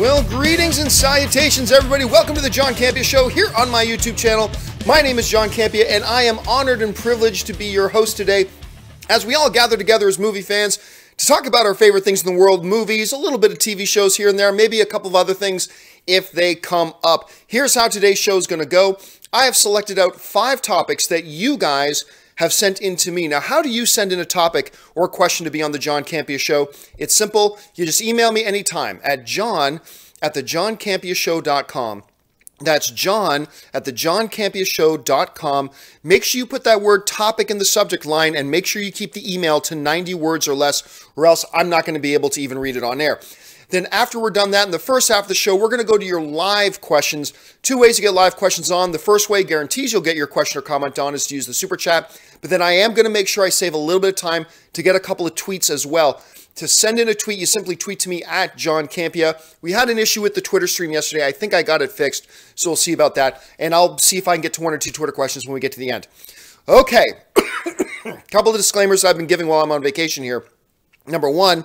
Well, greetings and salutations, everybody. Welcome to the John Campea Show here on my YouTube channel. My name is John Campea, and I am honored and privileged to be your host today as we all gather together as movie fans to talk about our favorite things in the world, movies, a little bit of TV shows here and there, maybe a couple of other things if they come up. Here's how today's show is going to go. I have selected out 5 topics that you guys have sent in to me. Now, how do you send in a topic or a question to be on the John Campea Show? It's simple. You just email me anytime at john@thejohncampeashow.com. That's john@thejohncampeashow.com. Make sure you put that word topic in the subject line and make sure you keep the email to 90 words or less, or else I'm not going to be able to even read it on air. Then after we're done that, in the first half of the show, we're going to go to your live questions. 2 ways to get live questions on. The first way guarantees you'll get your question or comment on is to use the super chat. But then I am going to make sure I save a little bit of time to get a couple of tweets as well. To send in a tweet, you simply tweet to me at John Campea. We had an issue with the Twitter stream yesterday. I think I got it fixed, so we'll see about that. And I'll see if I can get to 1 or 2 Twitter questions when we get to the end. Okay, a couple of disclaimers I've been giving while I'm on vacation here. Number one,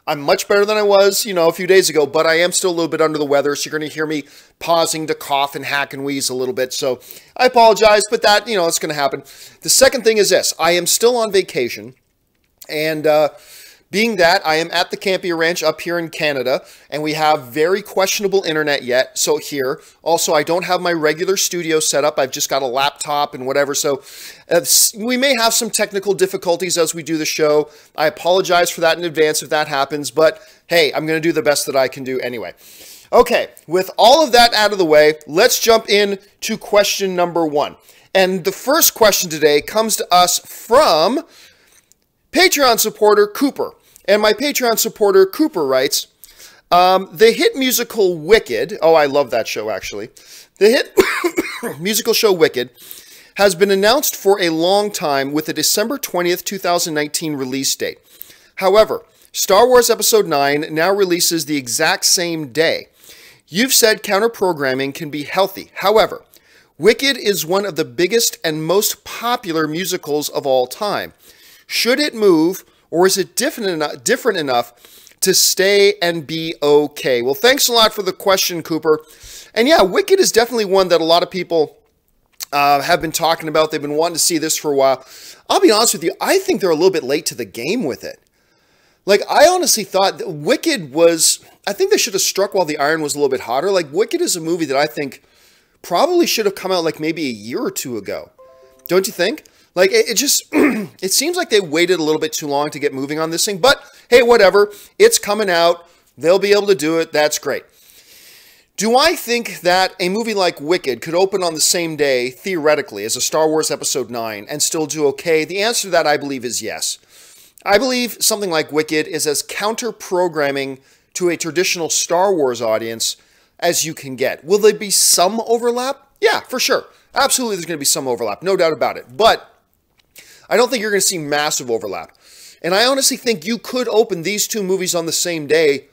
I'm much better than I was, a few days ago, but I am still a little bit under the weather, so you're going to hear me pausing to cough and hack and wheeze a little bit. So I apologize, but that, it's going to happen. The second thing is this. I am still on vacation, and being that I am at the Campea Ranch up here in Canada, and we have very questionable internet yet, so here. Also, I don't have my regular studio set up. I've just got a laptop and whatever, so we may have some technical difficulties as we do the show. I apologize for that in advance if that happens, but hey, I'm going to do the best that I can do anyway. Okay, with all of that out of the way, let's jump in to question number 1. And the first question today comes to us from Patreon supporter Cooper. And my Patreon supporter Cooper writes, the hit musical Wicked, oh, I love that show actually. The hit musical show Wicked has been announced for a long time with a December 20th, 2019 release date. However, Star Wars Episode 9 now releases the exact same day. You've said counter-programming can be healthy. However, Wicked is one of the biggest and most popular musicals of all time. Should it move, or is it different enough to stay and be okay? Well, thanks a lot for the question, Cooper. And yeah, Wicked is definitely one that a lot of people have been talking about. They've been wanting to see this for a while. I'll be honest with you, I think they're a little bit late to the game with it. Like, I honestly thought that Wicked was, I think they should have struck while the iron was a little bit hotter. Like, Wicked is a movie that I think probably should have come out like maybe a year or 2 ago. Don't you think? Like, it just, it seems like they waited a little bit too long to get moving on this thing. But, hey, whatever. It's coming out. They'll be able to do it. That's great. Do I think that a movie like Wicked could open on the same day, theoretically, as a Star Wars Episode 9 and still do okay? The answer to that, I believe, is yes. I believe something like Wicked is as counter-programming to a traditional Star Wars audience as you can get. Will there be some overlap? Yeah, for sure. Absolutely, there's going to be some overlap. No doubt about it. But I don't think you're going to see massive overlap. And I honestly think you could open these 2 movies on the same day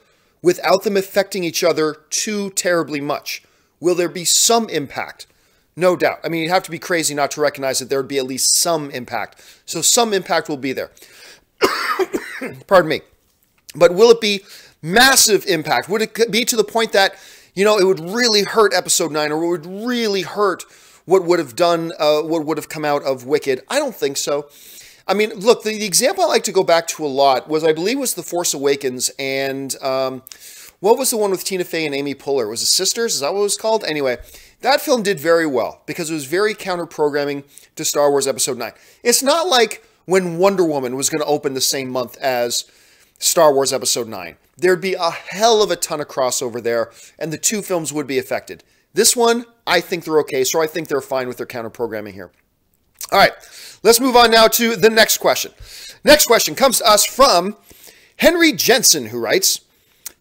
without them affecting each other too terribly much. Will there be some impact? No doubt. I mean, you'd have to be crazy not to recognize that there would be at least some impact. So some impact will be there. Pardon me. But will it be massive impact? Would it be to the point that, it would really hurt Episode 9, or it would really hurt what would have come out of Wicked? I don't think so. I mean, look, the example I like to go back to a lot was, I believe, was The Force Awakens, and what was the one with Tina Fey and Amy Poehler? Was it Sisters? Is that what it was called? Anyway, that film did very well because it was very counter-programming to Star Wars Episode 9. It's not like when Wonder Woman was going to open the same month as Star Wars Episode 9. There'd be a hell of a ton of crossover there, and the 2 films would be affected. This one, I think they're okay, so I think they're fine with their counter-programming here. All right, let's move on now to the next question. Next question comes to us from Henry Jensen, who writes,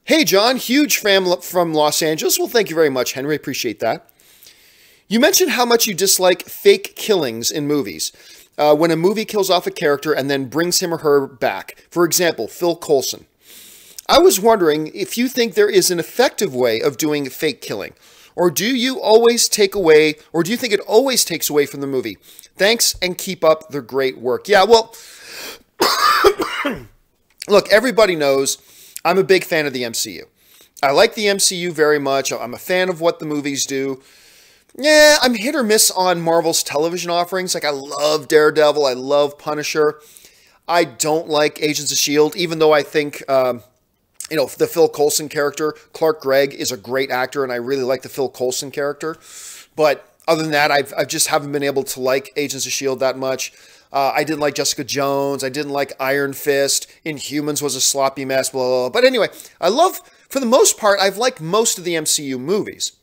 "Hey, John, huge fan from Los Angeles." Well, thank you very much, Henry. Appreciate that. "You mentioned how much you dislike fake killings in movies. When a movie kills off a character and then brings him or her back. For example, Phil Coulson. I was wondering if you think there is an effective way of doing fake killing. Or do you think it always takes away from the movie? Thanks, and keep up the great work." Yeah, well, look, everybody knows I'm a big fan of the MCU. I like the MCU very much. I'm a fan of what the movies do. Yeah, I'm hit or miss on Marvel's television offerings. Like, I love Daredevil. I love Punisher. I don't like Agents of S.H.I.E.L.D., even though I think, the Phil Coulson character, Clark Gregg, is a great actor, and I really like the Phil Coulson character. But other than that, I just haven't been able to like Agents of S.H.I.E.L.D. that much. I didn't like Jessica Jones. I didn't like Iron Fist. Inhumans was a sloppy mess, blah, blah, blah. But anyway, for the most part, I've liked most of the MCU movies.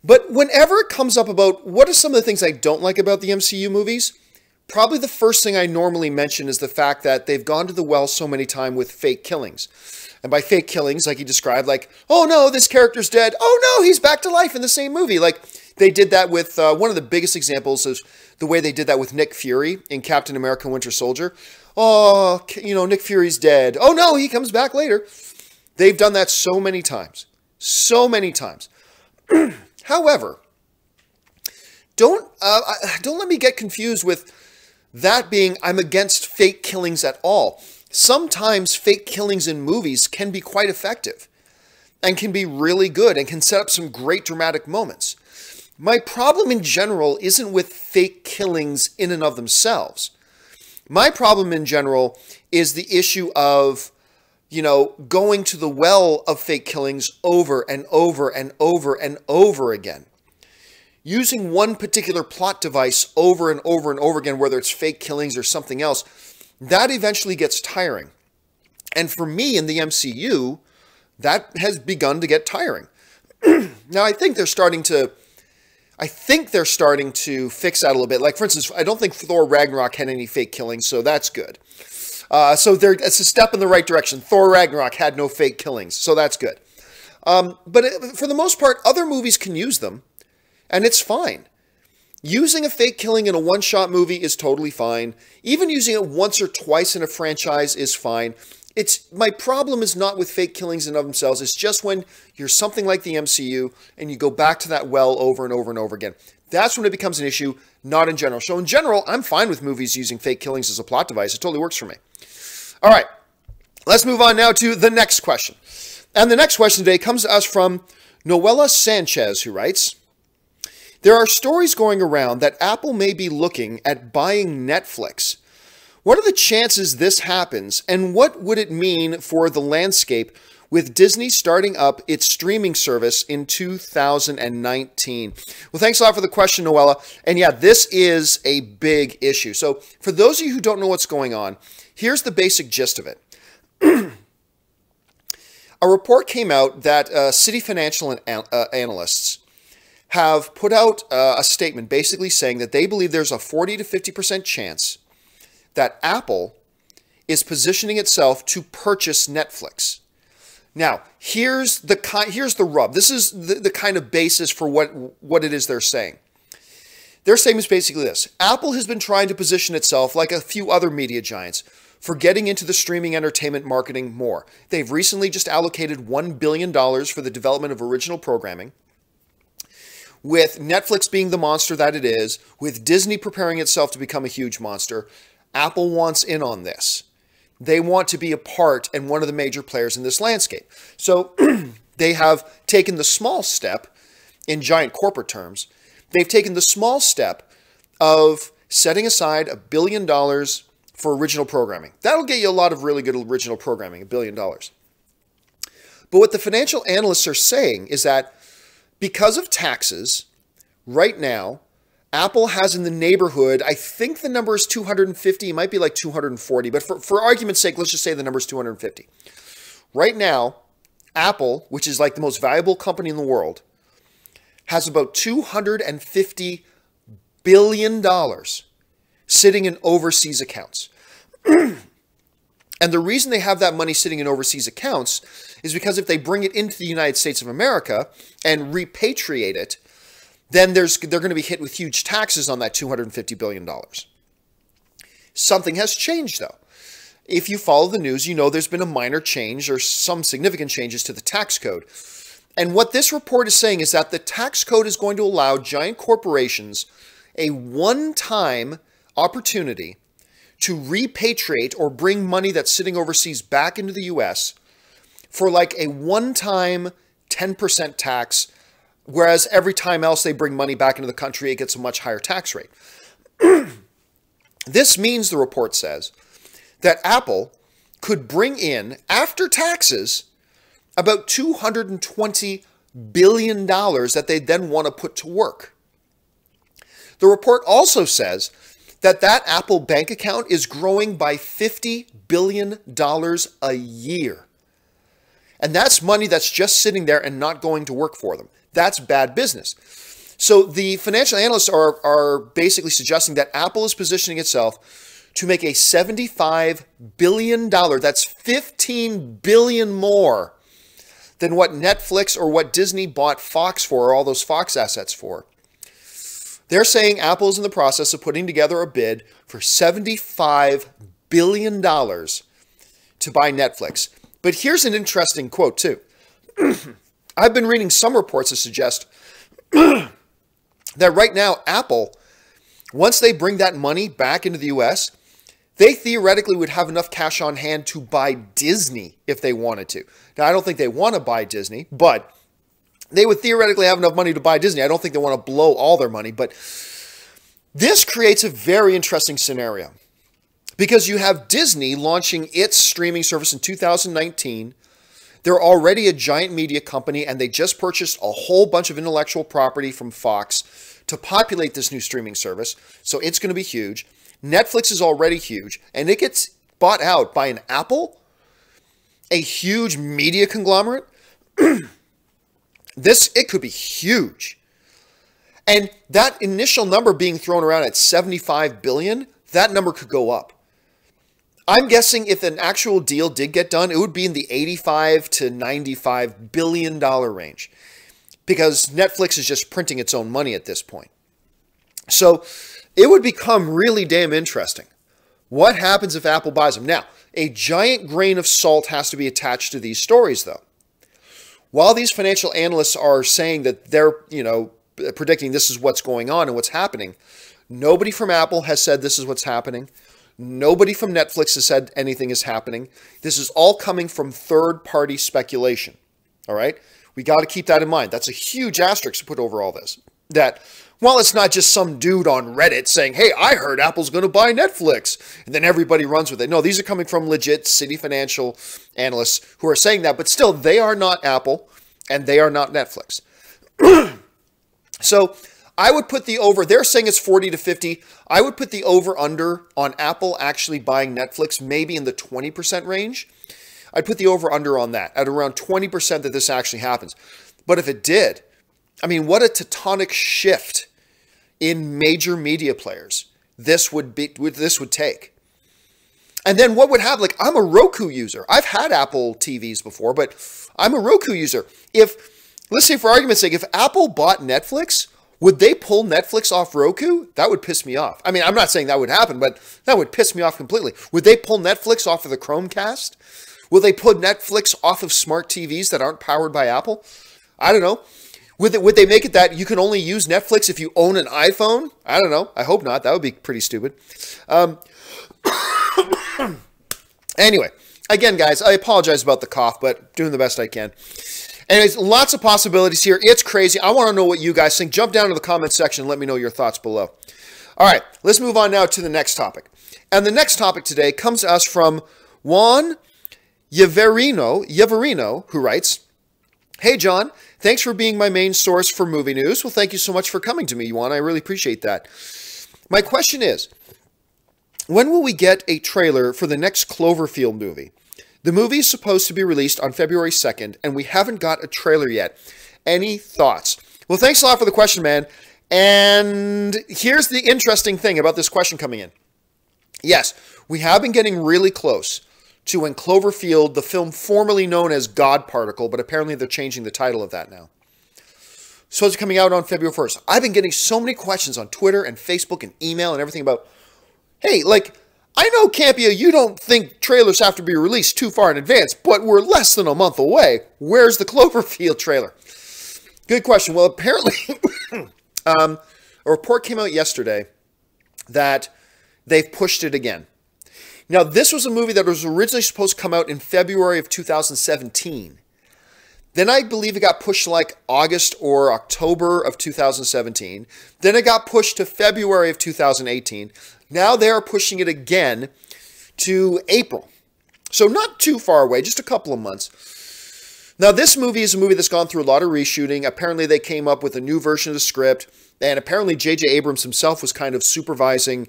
But whenever it comes up about what are some of the things I don't like about the MCU movies, probably the first thing I normally mention is the fact that they've gone to the well so many times with fake killings. And by fake killings, like he described, like, oh no, this character's dead. Oh no, he's back to life in the same movie. Like, they did that with, one of the biggest examples is the way they did that with Nick Fury in Captain America Winter Soldier. Oh, Nick Fury's dead. Oh no, he comes back later. They've done that so many times. So many times. However, don't let me get confused with that being I'm against fake killings at all. Sometimes fake killings in movies can be quite effective and can be really good and can set up some great dramatic moments. My problem in general isn't with fake killings in and of themselves. My problem in general is the issue of, going to the well of fake killings over and over and over and over again. Using one particular plot device over and over and over again, whether it's fake killings or something else, that eventually gets tiring. And for me in the MCU, that has begun to get tiring. Now, I think they're starting to fix that a little bit. Like, for instance, I don't think Thor Ragnarok had any fake killings, so that's good. So it's a step in the right direction. Thor Ragnarok had no fake killings, so that's good. But for the most part, other movies can use them, and it's fine. Using a fake killing in a one-shot movie is totally fine. Even using it once or twice in a franchise is fine. My problem is not with fake killings in and of themselves. It's just when you're something like the MCU and you go back to that well over and over and over again. That's when it becomes an issue, not in general. So in general, I'm fine with movies using fake killings as a plot device. It totally works for me. All right, let's move on now to the next question. And the next question today comes to us from Noella Sanchez, who writes, there are stories going around that Apple may be looking at buying Netflix. What are the chances this happens, and what would it mean for the landscape with Disney starting up its streaming service in 2019? Well, thanks a lot for the question, Noella. And yeah, this is a big issue. So for those of you who don't know what's going on, here's the basic gist of it. A report came out that Citi Financial analysts have put out a statement basically saying that they believe there's a 40 to 50% chance that Apple is positioning itself to purchase Netflix. Now, here's the rub. This is the kind of basis for what it is they're saying. Their statement is basically this. Apple has been trying to position itself, like a few other media giants, for getting into the streaming entertainment marketing more. They've recently just allocated $1 billion for the development of original programming. With Netflix being the monster that it is, with Disney preparing itself to become a huge monster, Apple wants in on this. They want to be a part and one of the major players in this landscape. So they have taken the small step, in giant corporate terms, they've taken the small step of setting aside $1 billion for original programming. That'll get you a lot of really good original programming, $1 billion. But what the financial analysts are saying is that because of taxes, right now, Apple has in the neighborhood, I think the number is 250, it might be like 240, but for argument's sake, let's just say the number is 250. Right now, Apple, which is like the most valuable company in the world, has about $250 billion sitting in overseas accounts. And the reason they have that money sitting in overseas accounts is because if they bring it into the United States of America and repatriate it, then they're going to be hit with huge taxes on that $250 billion. Something has changed, though. If you follow the news, you know there's been a minor change or some significant changes to the tax code. And what this report is saying is that the tax code is going to allow giant corporations a one-time opportunity to repatriate or bring money that's sitting overseas back into the U.S. for like a one-time 10% tax, whereas every time else they bring money back into the country, it gets a much higher tax rate. This means, the report says, that Apple could bring in, after taxes, about $220 billion that they then want to put to work. The report also says that Apple bank account is growing by $50 billion a year. And that's money that's just sitting there and not going to work for them. That's bad business. So the financial analysts are basically suggesting that Apple is positioning itself to make a $75 billion, that's $15 billion more than what Netflix or what Disney bought Fox for, or all those Fox assets for. They're saying Apple is in the process of putting together a bid for $75 billion to buy Netflix. But here's an interesting quote, too. I've been reading some reports that suggest that right now, Apple, once they bring that money back into the U.S., they theoretically would have enough cash on hand to buy Disney if they wanted to. Now, I don't think they want to buy Disney, but they would theoretically have enough money to buy Disney. I don't think they want to blow all their money, but this creates a very interesting scenario because you have Disney launching its streaming service in 2019. They're already a giant media company, and they just purchased a whole bunch of intellectual property from Fox to populate this new streaming service, so it's going to be huge. Netflix is already huge, and it gets bought out by an Apple, a huge media conglomerate. It could be huge. And that initial number being thrown around at $75 billion, that number could go up. I'm guessing if an actual deal did get done, it would be in the $85 to $95 billion range, because Netflix is just printing its own money at this point. So it would become really damn interesting. What happens if Apple buys them? Now, a giant grain of salt has to be attached to these stories, though. While these financial analysts are saying that they're, predicting this is what's going on and what's happening, nobody from Apple has said this is what's happening. Nobody from Netflix has said anything is happening. This is all coming from third-party speculation, all right? We got to keep that in mind. That's a huge asterisk to put over all this. That, well, it's not just some dude on Reddit saying, hey, I heard Apple's going to buy Netflix, and then everybody runs with it. No, these are coming from legit city financial analysts who are saying that, but still, they are not Apple, and they are not Netflix. So I would put the over, they're saying it's 40 to 50. I would put the over-under on Apple actually buying Netflix maybe in the 20% range. I'd put the over-under on that at around 20% that this actually happens. But if it did, I mean, what a tectonic shift in major media players this would take. And then what would happen? Like, I'm a Roku user. I've had Apple TVs before, but I'm a Roku user. Let's say for argument's sake, if Apple bought Netflix, would they pull Netflix off Roku? That would piss me off. I mean, I'm not saying that would happen, but that would piss me off completely. Would they pull Netflix off of the Chromecast? Will they put Netflix off of smart TVs that aren't powered by Apple? I don't know. Would they make it that you can only use Netflix if you own an iPhone? I don't know. I hope not. That would be pretty stupid. Anyway, again, guys, I apologize about the cough, but doing the best I can. Anyways, lots of possibilities here. It's crazy. I want to know what you guys think. Jump down to the comment section and let me know your thoughts below. All right, let's move on now to the next topic. And the next topic today comes to us from Juan Yeverino, who writes, hey, John, thanks for being my main source for movie news. Well, thank you so much for coming to me, Juan. I really appreciate that. My question is, when will we get a trailer for the next Cloverfield movie? The movie is supposed to be released on February 2nd, and we haven't got a trailer yet. Any thoughts? Well, thanks a lot for the question, man. And here's the interesting thing about this question coming in. Yes, we have been getting really close to when Cloverfield, the film formerly known as God Particle, but apparently they're changing the title of that now. So it's coming out on February 1st. I've been getting so many questions on Twitter and Facebook and email and everything about, hey, like, I know, Campea, you don't think trailers have to be released too far in advance, but we're less than a month away. Where's the Cloverfield trailer? Good question. Well, apparently, a report came out yesterday that they've pushed it again. Now, this was a movie that was originally supposed to come out in February of 2017. Then I believe it got pushed to like August or October of 2017. Then it got pushed to February of 2018. Now they are pushing it again to April. So not too far away, just a couple of months. Now this movie is a movie that's gone through a lot of reshooting. Apparently they came up with a new version of the script. And apparently J.J. Abrams himself was kind of supervising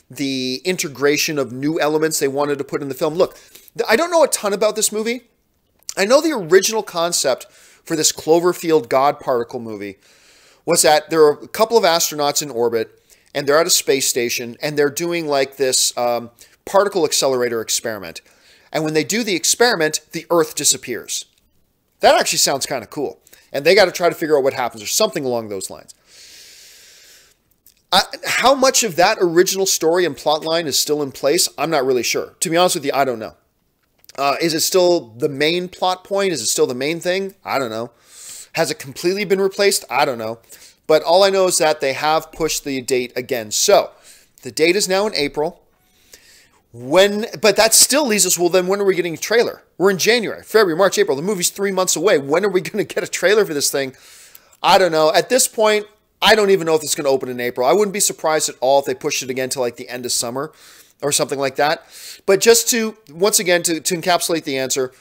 the integration of new elements they wanted to put in the film. Look, I don't know a ton about this movie. I know the original concept for this Cloverfield God particle movie was that there are a couple of astronauts in orbit and they're at a space station and they're doing like this particle accelerator experiment. And when they do the experiment, the Earth disappears. That actually sounds kind of cool. And they got to try to figure out what happens or something along those lines. How much of that original story and plot line is still in place? I'm not really sure. To be honest with you, I don't know. Is it still the main plot point? Is it still the main thing? I don't know. Has it completely been replaced? I don't know. But all I know is that they have pushed the date again. So the date is now in April. But that still leaves us, well, then when are we getting a trailer? We're in January, February, March, April. The movie's 3 months away. When are we going to get a trailer for this thing? I don't know. At this point, I don't even know if it's going to open in April. I wouldn't be surprised at all if they pushed it again to like the end of summer or something like that. But just to, once again, to encapsulate the answer,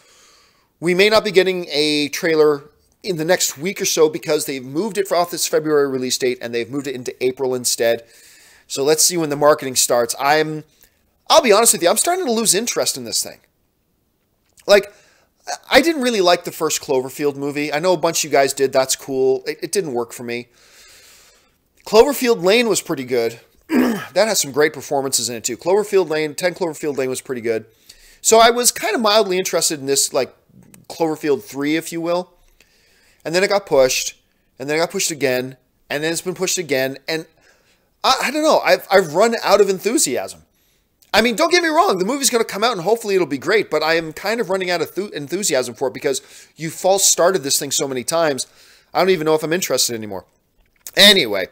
we may not be getting a trailer in the next week or so because they've moved it off this February release date and they've moved it into April instead. So let's see when the marketing starts. I'll be honest with you, I'm starting to lose interest in this thing. Like, I didn't really like the first Cloverfield movie. I know a bunch of you guys did. That's cool. It didn't work for me. Cloverfield Lane was pretty good. That has some great performances in it too. 10 Cloverfield Lane was pretty good. So I was kind of mildly interested in this, like Cloverfield 3, if you will. And then it got pushed. And then it got pushed again. And then it's been pushed again. And I don't know. I've run out of enthusiasm. I mean, don't get me wrong. The movie's going to come out and hopefully it'll be great. But I am kind of running out of enthusiasm for it because you false started this thing so many times. I don't even know if I'm interested anymore. Anyway,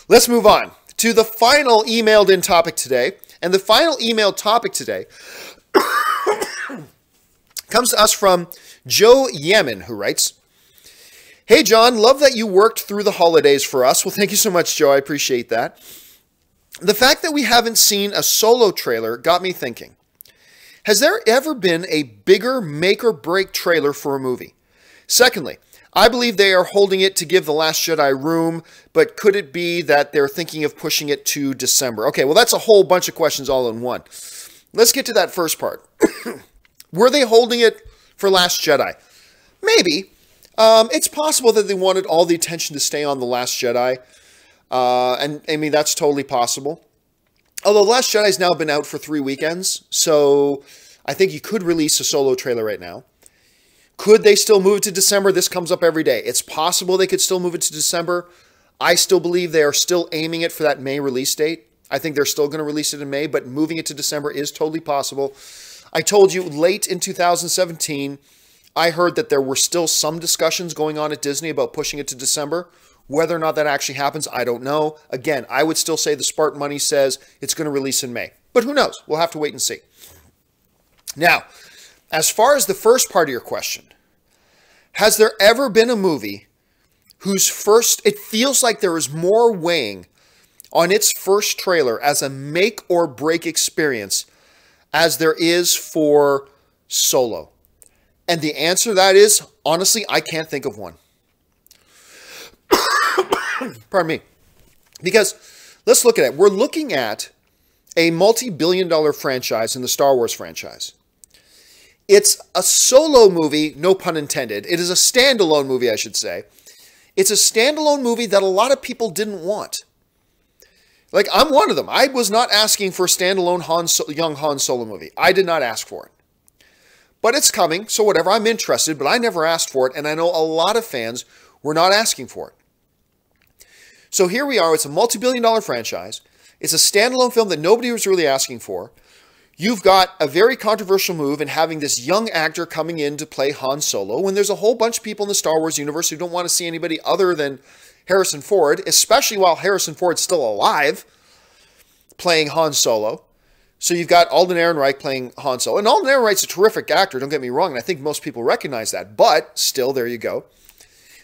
let's move on to the final emailed in topic today. And the final emailed topic today comes to us from Joe Yemen, who writes, "Hey, John, love that you worked through the holidays for us." Well, thank you so much, Joe. I appreciate that. The fact that we haven't seen a Solo trailer got me thinking. Has there ever been a bigger make or break trailer for a movie? Secondly, I believe they are holding it to give The Last Jedi room, but could it be that they're thinking of pushing it to December? Okay, well, that's a whole bunch of questions all in one. Let's get to that first part. Were they holding it for Last Jedi? Maybe. It's possible that they wanted all the attention to stay on The Last Jedi. And I mean, that's totally possible. Although The Last Jedi's now been out for 3 weekends, so I think you could release a Solo trailer right now. Could they still move it to December? This comes up every day. It's possible they could still move it to December. I still believe they are still aiming it for that May release date. I think they're still going to release it in May, but moving it to December is totally possible. I told you late in 2017, I heard that there were still some discussions going on at Disney about pushing it to December. Whether or not that actually happens, I don't know. Again, I would still say the Spartan money says it's going to release in May. But who knows? We'll have to wait and see. Now, as far as the first part of your question, has there ever been a movie whose first, it feels like there is more weighing on its first trailer as a make or break experience as there is for Solo? And the answer to that is, honestly, I can't think of one. Pardon me. Because let's look at it. We're looking at a multi-billion-dollar franchise in the Star Wars franchise. It's a Solo movie, no pun intended. It is a standalone movie, I should say. It's a standalone movie that a lot of people didn't want. Like, I'm one of them. I was not asking for a standalone young Han Solo movie. I did not ask for it. But it's coming, so whatever. I'm interested, but I never asked for it, and I know a lot of fans were not asking for it. So here we are. It's a multi-billion-dollar franchise. It's a standalone film that nobody was really asking for. You've got a very controversial move in having this young actor coming in to play Han Solo when there's a whole bunch of people in the Star Wars universe who don't want to see anybody other than Harrison Ford, especially while Harrison Ford's still alive, playing Han Solo. So you've got Alden Ehrenreich playing Han Solo. And Alden Ehrenreich's a terrific actor, don't get me wrong, and I think most people recognize that. But still, there you go.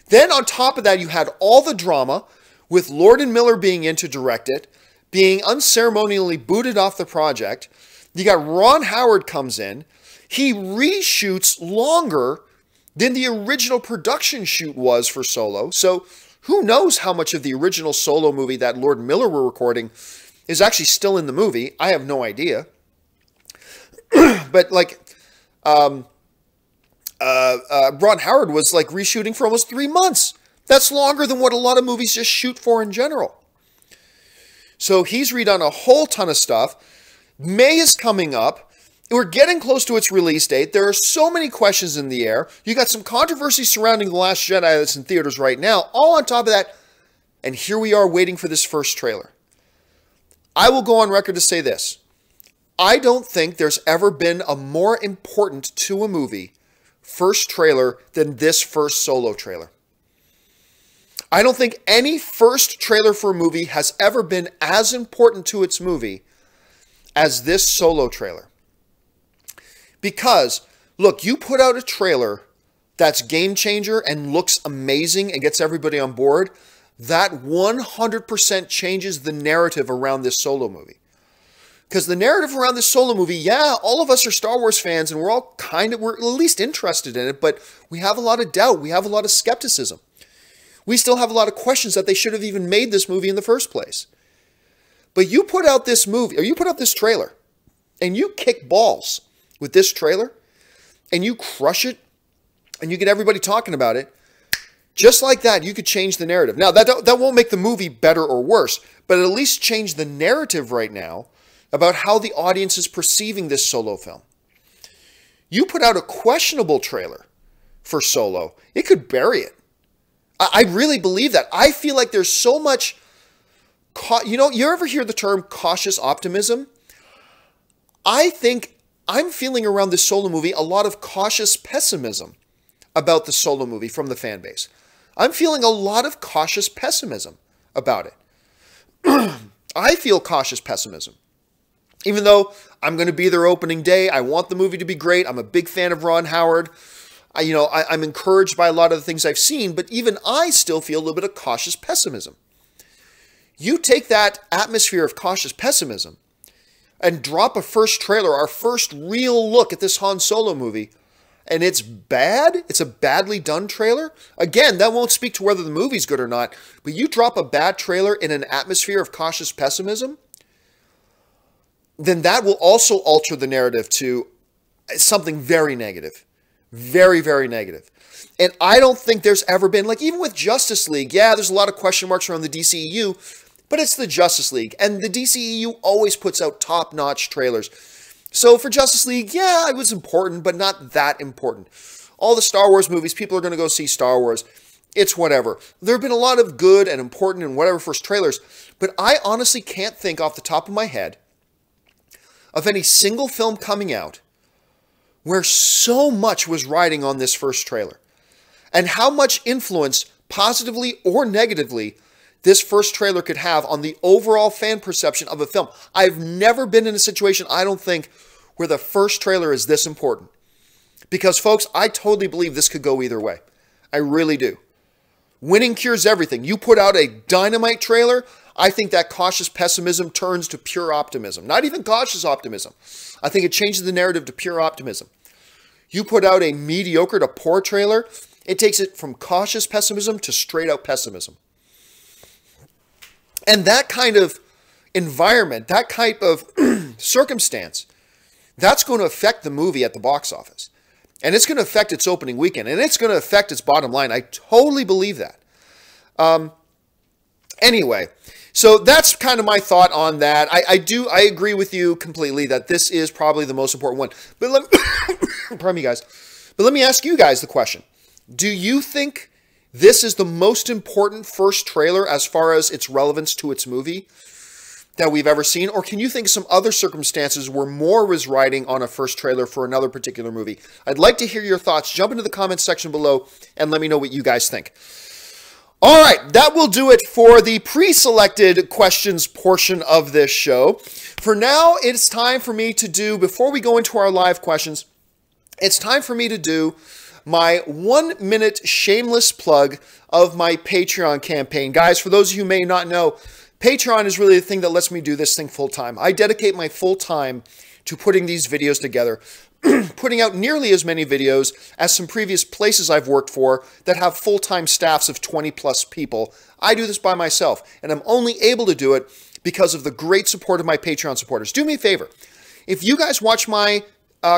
Then on top of that, you had all the drama with Lord and Miller being in to direct it, being unceremonially booted off the project. You got Ron Howard comes in. He reshoots longer than the original production shoot was for Solo. So who knows how much of the original Solo movie that Lord and Miller were recording is actually still in the movie. I have no idea. But like, Ron Howard was like reshooting for almost 3 months. That's longer than what a lot of movies just shoot for in general. So he's redone a whole ton of stuff. May is coming up. We're getting close to its release date. There are so many questions in the air. You got some controversy surrounding The Last Jedi that's in theaters right now. All on top of that. And here we are waiting for this first trailer. I will go on record to say this. I don't think there's ever been a more important to a movie first trailer than this first Solo trailer. I don't think any first trailer for a movie has ever been as important to its movie as this Solo trailer. Because, look, you put out a trailer that's game changer and looks amazing and gets everybody on board, that 100% changes the narrative around this Solo movie. Because the narrative around this Solo movie, yeah, all of us are Star Wars fans and we're at least interested in it, but we have a lot of doubt. We have a lot of skepticism. We still have a lot of questions that they should have even made this movie in the first place. But you put out this movie, or you put out this trailer, and you kick balls with this trailer, and you crush it, and you get everybody talking about it, just like that, you could change the narrative. Now, that won't make the movie better or worse, but at least change the narrative right now about how the audience is perceiving this Solo film. You put out a questionable trailer for Solo, it could bury it. I really believe that. I feel like there's so much, you ever hear the term cautious optimism? I think I'm feeling around this Solo movie a lot of cautious pessimism about the Solo movie from the fan base. I'm feeling a lot of cautious pessimism about it. I feel cautious pessimism. Even though I'm going to be there opening day, I want the movie to be great. I'm a big fan of Ron Howard. I'm encouraged by a lot of the things I've seen, but even I still feel a little bit of cautious pessimism. You take that atmosphere of cautious pessimism and drop a first trailer, our first real look at this Han Solo movie, and it's bad? It's a badly done trailer? Again, that won't speak to whether the movie's good or not, but you drop a bad trailer in an atmosphere of cautious pessimism, then that will also alter the narrative to something very negative. Very, very negative. And I don't think there's ever been, like even with Justice League, yeah, there's a lot of question marks around the DCEU, but it's the Justice League. And the DCEU always puts out top-notch trailers. So for Justice League, yeah, it was important, but not that important. All the Star Wars movies, people are going to go see Star Wars. It's whatever. There have been a lot of good and important and whatever first trailers, but I honestly can't think off the top of my head of any single film coming out where so much was riding on this first trailer, and how much influence, positively or negatively, this first trailer could have on the overall fan perception of a film. I've never been in a situation, I don't think, where the first trailer is this important. Because, folks, I totally believe this could go either way. I really do. Winning cures everything. You put out a dynamite trailer, I think that cautious pessimism turns to pure optimism. Not even cautious optimism. I think it changes the narrative to pure optimism. You put out a mediocre to poor trailer, it takes it from cautious pessimism to straight out pessimism. And that kind of environment, that type of circumstance, that's going to affect the movie at the box office. And it's going to affect its opening weekend. And it's going to affect its bottom line. I totally believe that. Anyway, so that's kind of my thought on that. I agree with you completely that this is probably the most important one. But pardon me, guys. But let me ask you guys the question. Do you think this is the most important first trailer as far as its relevance to its movie that we've ever seen? Or can you think some other circumstances where more was riding on a first trailer for another particular movie? I'd like to hear your thoughts. Jump into the comments section below and let me know what you guys think. All right, that will do it for the pre-selected questions portion of this show. For now, it's time for me to do, before we go into our live questions, it's time for me to do my 1-minute shameless plug of my Patreon campaign. Guys, for those of you who may not know, Patreon is really the thing that lets me do this thing full time. I dedicate my full time to putting these videos together, putting out nearly as many videos as some previous places I've worked for that have full-time staffs of 20 plus people. I do this by myself, and I'm only able to do it because of the great support of my Patreon supporters. Do me a favor. If you guys watch my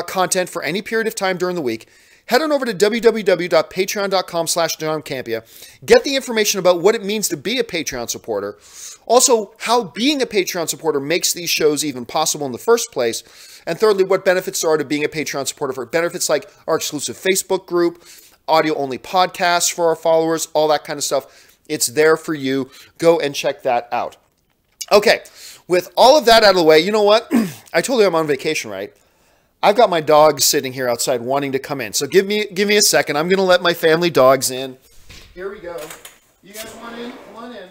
content for any period of time during the week, head on over to www.patreon.com/John Campea. Get the information about what it means to be a Patreon supporter. Also, how being a Patreon supporter makes these shows even possible in the first place. And thirdly, what benefits there are to being a Patreon supporter. For benefits like our exclusive Facebook group, audio-only podcasts for our followers, all that kind of stuff. It's there for you. Go and check that out. Okay, with all of that out of the way, you know what? I told you I'm on vacation, right? I've got my dogs sitting here outside wanting to come in. So give me a second. I'm going to let my family dogs in. Here we go. You guys want in? Come on in.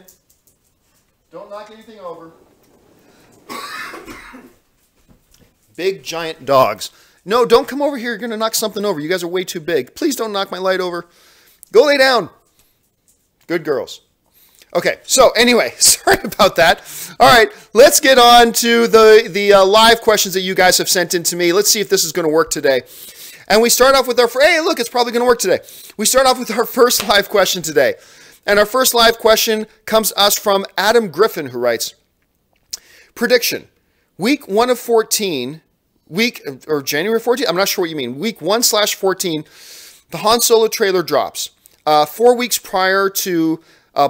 Don't knock anything over. Big, giant dogs. No, don't come over here. You're going to knock something over. You guys are way too big. Please don't knock my light over. Go lay down. Good girls. Okay, so anyway, sorry about that. All right, let's get on to the live questions that you guys have sent in to me. Let's see if this is going to work today. And we start off with our, hey, look, it's probably going to work today. We start off with our first live question today. And our first live question comes to us from Adam Griffin, who writes, prediction, week 1 of 14, or January 14, I'm not sure what you mean, week 1/14, the Han Solo trailer drops 4 weeks prior to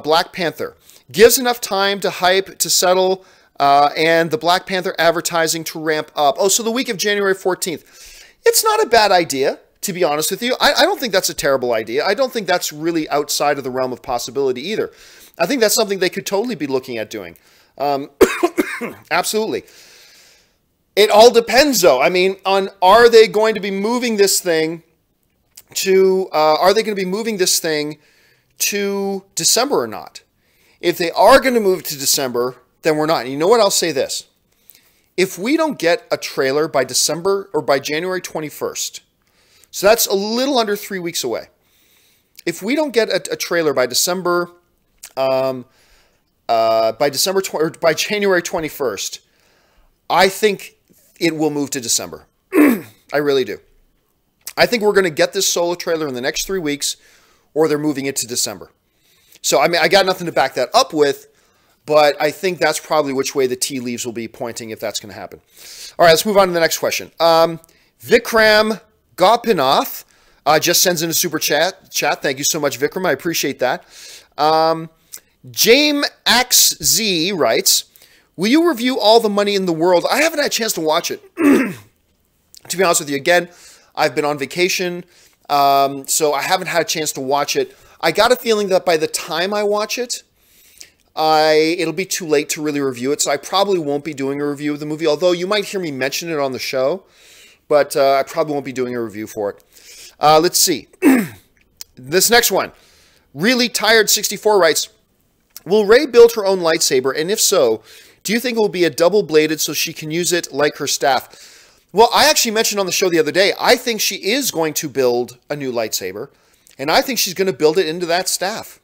Black Panther. Gives enough time to hype to settle and the Black Panther advertising to ramp up. Oh, so the week of January 14th. It's not a bad idea, to be honest with you. I don't think that's a terrible idea. I don't think that's really outside of the realm of possibility either. I think that's something they could totally be looking at doing. Absolutely. It all depends, though. I mean, on are they going to be moving this thing to December or not? If they are going to move to December, then we're not. And you know what? I'll say this. If we don't get a trailer by December or by January 21st, so that's a little under 3 weeks away. If we don't get a trailer by December, or by January 21st, I think it will move to December. I really do. I think we're going to get this solo trailer in the next 3 weeks, or they're moving it to December. So, I mean, I got nothing to back that up with, but I think that's probably which way the tea leaves will be pointing if that's going to happen. All right, let's move on to the next question. Vikram Gopinath just sends in a super chat. Thank you so much, Vikram. I appreciate that. James XZ writes, will you review All the Money in the World? I haven't had a chance to watch it. To be honest with you, again, I've been on vacation, so I haven't had a chance to watch it. I got a feeling that by the time I watch it, it'll be too late to really review it, so I probably won't be doing a review of the movie, although you might hear me mention it on the show, but I probably won't be doing a review for it. Let's see. This next one. Really Tired 64 writes, will Rey build her own lightsaber, and if so, do you think it will be a double-bladed so she can use it like her staff? Well, I actually mentioned on the show the other day, I think she is going to build a new lightsaber, and I think she's going to build it into that staff.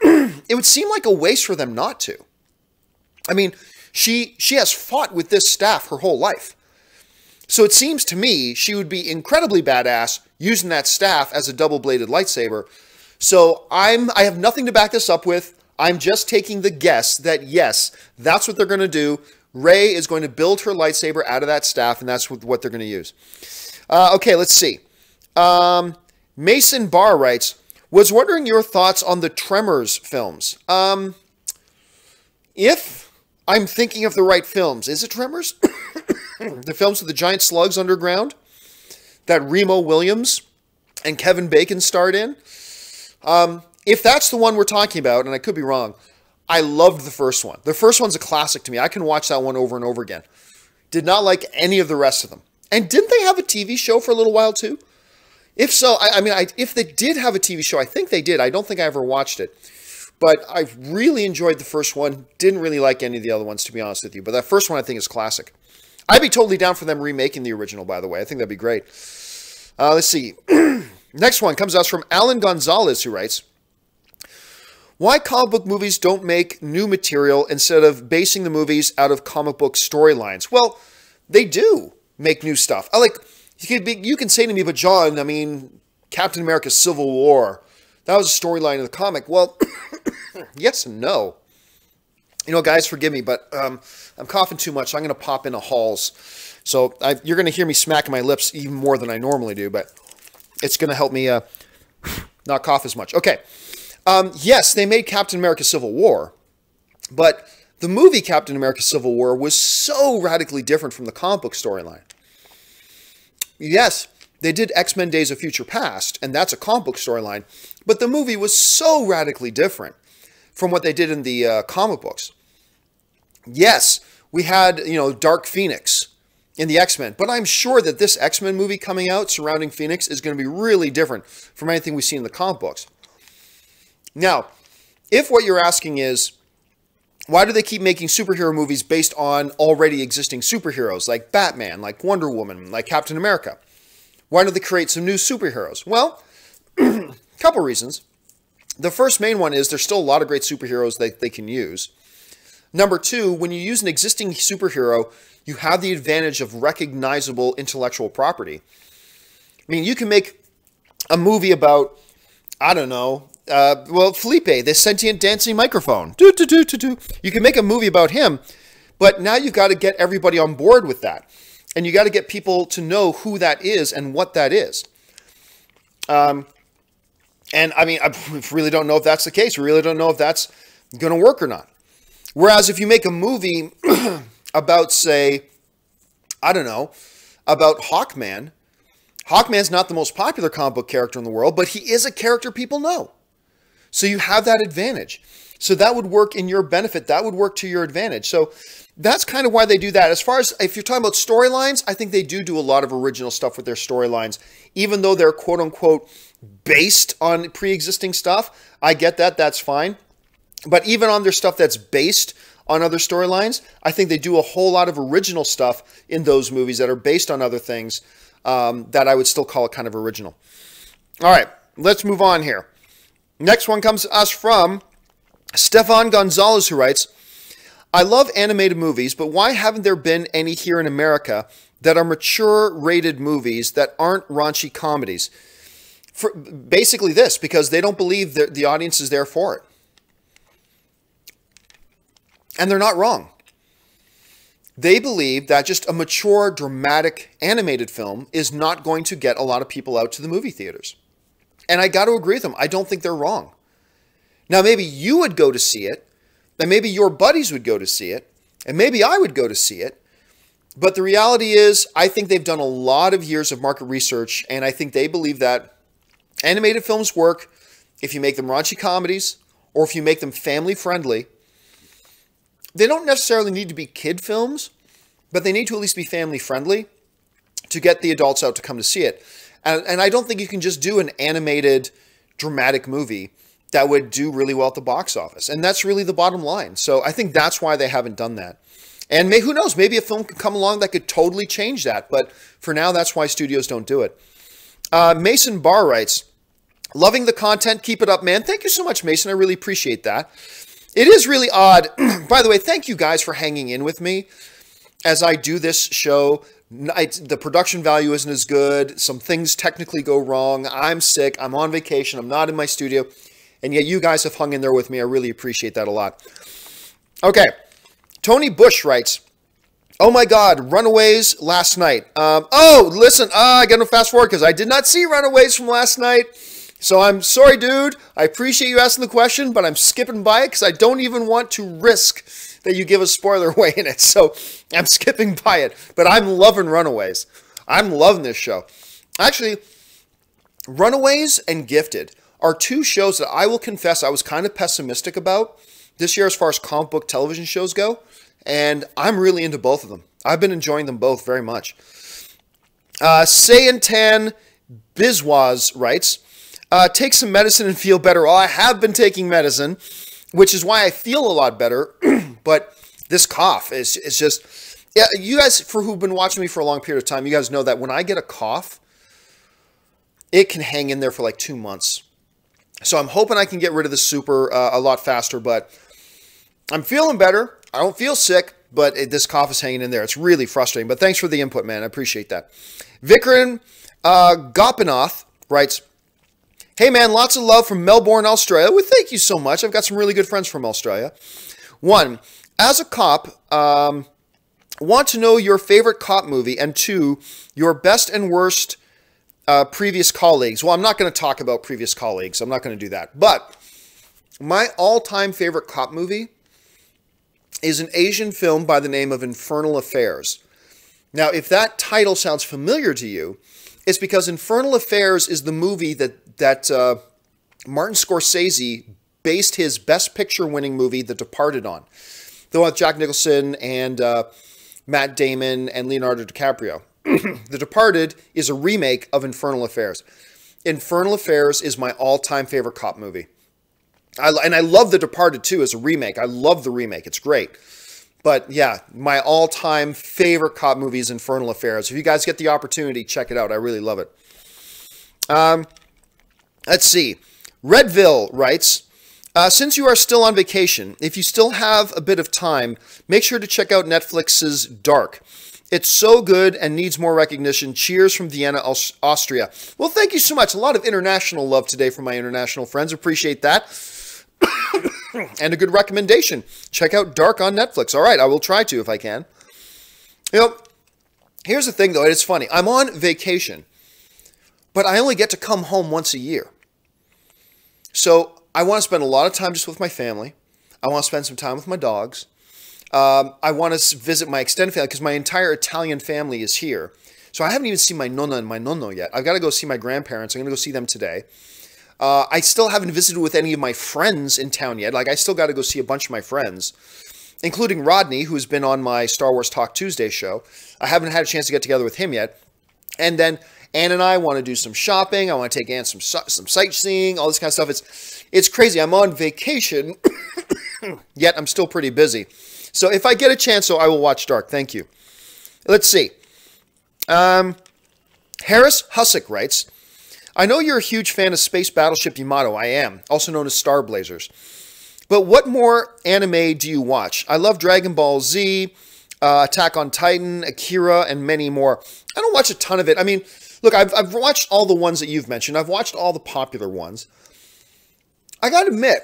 It would seem like a waste for them not to. I mean, she has fought with this staff her whole life. So it seems to me she would be incredibly badass using that staff as a double-bladed lightsaber. So I have nothing to back this up with. I'm just taking the guess that, yes, that's what they're going to do. Rey is going to build her lightsaber out of that staff, and that's what they're going to use. Okay, let's see. Mason Barr writes, was wondering your thoughts on the Tremors films. If I'm thinking of the right films, is it Tremors? The films with the giant slugs underground that Remo Williams and Kevin Bacon starred in? If that's the one we're talking about, and I could be wrong, I loved the first one. The first one's a classic to me. I can watch that one over and over again. Did not like any of the rest of them. And didn't they have a TV show for a little while too? If so, if they did have a TV show, I think they did. I don't think I ever watched it. But I really enjoyed the first one. Didn't really like any of the other ones, to be honest with you. But that first one I think is classic. I'd be totally down for them remaking the original, by the way. I think that'd be great. Let's see. Next one comes to us from Alan Gonzalez, who writes, why comic book movies don't make new material instead of basing the movies out of comic book storylines? Well, they do make new stuff. You can say to me, but John, I mean, Captain America Civil War, that was a storyline in the comic. Well, yes and no. You know, guys, forgive me, but I'm coughing too much. So I'm going to pop into Halls. So you're going to hear me smacking my lips even more than I normally do, but it's going to help me not cough as much. Okay. Yes, they made Captain America Civil War, but the movie Captain America Civil War was so radically different from the comic book storyline. Yes, they did X-Men Days of Future Past, and that's a comic book storyline, but the movie was so radically different from what they did in the comic books. Yes, we had, Dark Phoenix in the X-Men, but I'm sure that this X-Men movie coming out surrounding Phoenix is going to be really different from anything we see in the comic books. Now, if what you're asking is, why do they keep making superhero movies based on already existing superheroes like Batman, like Wonder Woman, like Captain America? Why don't they create some new superheroes? Well, a couple reasons. The first main one is there's still a lot of great superheroes that they can use. Number two, when you use an existing superhero, you have the advantage of recognizable intellectual property. I mean, you can make a movie about, I don't know, Felipe, the sentient dancing microphone. You can make a movie about him, but now you've got to get everybody on board with that. And you got to get people to know who that is and what that is. And I mean, I really don't know if that's the case. We really don't know if that's going to work or not. Whereas if you make a movie about, say, I don't know, about Hawkman, Hawkman's not the most popular comic book character in the world, but he is a character people know. So you have that advantage. So that would work in your benefit. That would work to your advantage. So that's kind of why they do that. As far as if you're talking about storylines, I think they do a lot of original stuff with their storylines, even though they're quote unquote based on pre-existing stuff. I get that. That's fine. But even on their stuff that's based on other storylines, I think they do a whole lot of original stuff in those movies that are based on other things that I would still call it kind of original. All right, let's move on here. Next one comes to us from Stefan Gonzalez, who writes, I love animated movies, but why haven't there been any here in America that are mature rated movies that aren't raunchy comedies? For basically this, because they don't believe that the audience is there for it. And they're not wrong. They believe that just a mature, dramatic, animated film is not going to get a lot of people out to the movie theaters. And I got to agree with them. I don't think they're wrong. Now, maybe you would go to see it, and maybe your buddies would go to see it, and maybe I would go to see it. But the reality is, I think they've done a lot of years of market research, and I think they believe that animated films work if you make them raunchy comedies or if you make them family-friendly. They don't necessarily need to be kid films, but they need to at least be family-friendly to get the adults out to come to see it. And I don't think you can just do an animated, dramatic movie that would do really well at the box office. And that's really the bottom line. So I think that's why they haven't done that. And who knows, maybe a film could come along that could totally change that. But for now, that's why studios don't do it. Mason Barr writes, loving the content. Keep it up, man. Thank you so much, Mason. I really appreciate that. It is really odd. By the way, thank you guys for hanging in with me as I do this show. The production value isn't as good. Some things technically go wrong. I'm sick. I'm on vacation. I'm not in my studio. And yet you guys have hung in there with me. I really appreciate that a lot. Okay. Tony Bush writes, oh my God, Runaways last night. Listen, I got to fast forward because I did not see Runaways from last night. So I'm sorry, dude. I appreciate you asking the question, but I'm skipping by it because I don't even want to risk that you give a spoiler away in it. So I'm skipping by it. But I'm loving Runaways. I'm loving this show. Actually, Runaways and Gifted are two shows that I will confess I was kind of pessimistic about this year as far as comic book television shows go. And I'm really into both of them. I've been enjoying them both very much. Saiyan Tan Bizwaz writes, take some medicine and feel better. Well, I have been taking medicine, which is why I feel a lot better. But this cough is just, yeah, you guys who've been watching me for a long period of time, you guys know that when I get a cough, it can hang in there for like 2 months. So I'm hoping I can get rid of the super a lot faster, but I'm feeling better. I don't feel sick, but this cough is hanging in there. It's really frustrating, but thanks for the input, man. I appreciate that. Vikram Gopinath writes, hey, man, lots of love from Melbourne, Australia. Well, thank you so much. I've got some really good friends from Australia. 1, as a cop, want to know your favorite cop movie, and 2, your best and worst previous colleagues. Well, I'm not going to talk about previous colleagues. I'm not going to do that. But my all-time favorite cop movie is an Asian film by the name of Infernal Affairs. Now, if that title sounds familiar to you, it's because Infernal Affairs is the movie that Martin Scorsese based his Best Picture winning movie, The Departed, on. The one with Jack Nicholson and Matt Damon and Leonardo DiCaprio. The Departed is a remake of Infernal Affairs. Infernal Affairs is my all-time favorite cop movie. And I love The Departed, too, as a remake. I love the remake. It's great. But, yeah, my all-time favorite cop movie is Infernal Affairs. If you guys get the opportunity, check it out. I really love it. Let's see. Redville writes, since you are still on vacation, if you still have a bit of time, make sure to check out Netflix's Dark. It's so good and needs more recognition. Cheers from Vienna, Austria. Well, thank you so much. A lot of international love today from my international friends. Appreciate that. And a good recommendation. Check out Dark on Netflix. All right, I will try to if I can. You know, here's the thing, though. It's funny. I'm on vacation, but I only get to come home once a year. So I want to spend a lot of time just with my family. I want to spend some time with my dogs. I want to visit my extended family because my entire Italian family is here. So I haven't even seen my nonna and my nonno yet. I've got to go see my grandparents. I'm going to go see them today. I still haven't visited with any of my friends in town yet. Like, I still got to go see a bunch of my friends, including Rodney, who's been on my Star Wars Talk Tuesday show. I haven't had a chance to get together with him yet. And then Ann and I want to do some shopping. I want to take Ann some sightseeing, all this kind of stuff. It's crazy. I'm on vacation, yet I'm still pretty busy. So if I get a chance, I will watch Dark. Thank you. Let's see. Harris Hussick writes, I know you're a huge fan of Space Battleship Yamato. I am, also known as Star Blazers. But what more anime do you watch? I love Dragon Ball Z, Attack on Titan, Akira, and many more. I don't watch a ton of it. I mean, look, I've watched all the ones that you've mentioned. I've watched all the popular ones. I got to admit,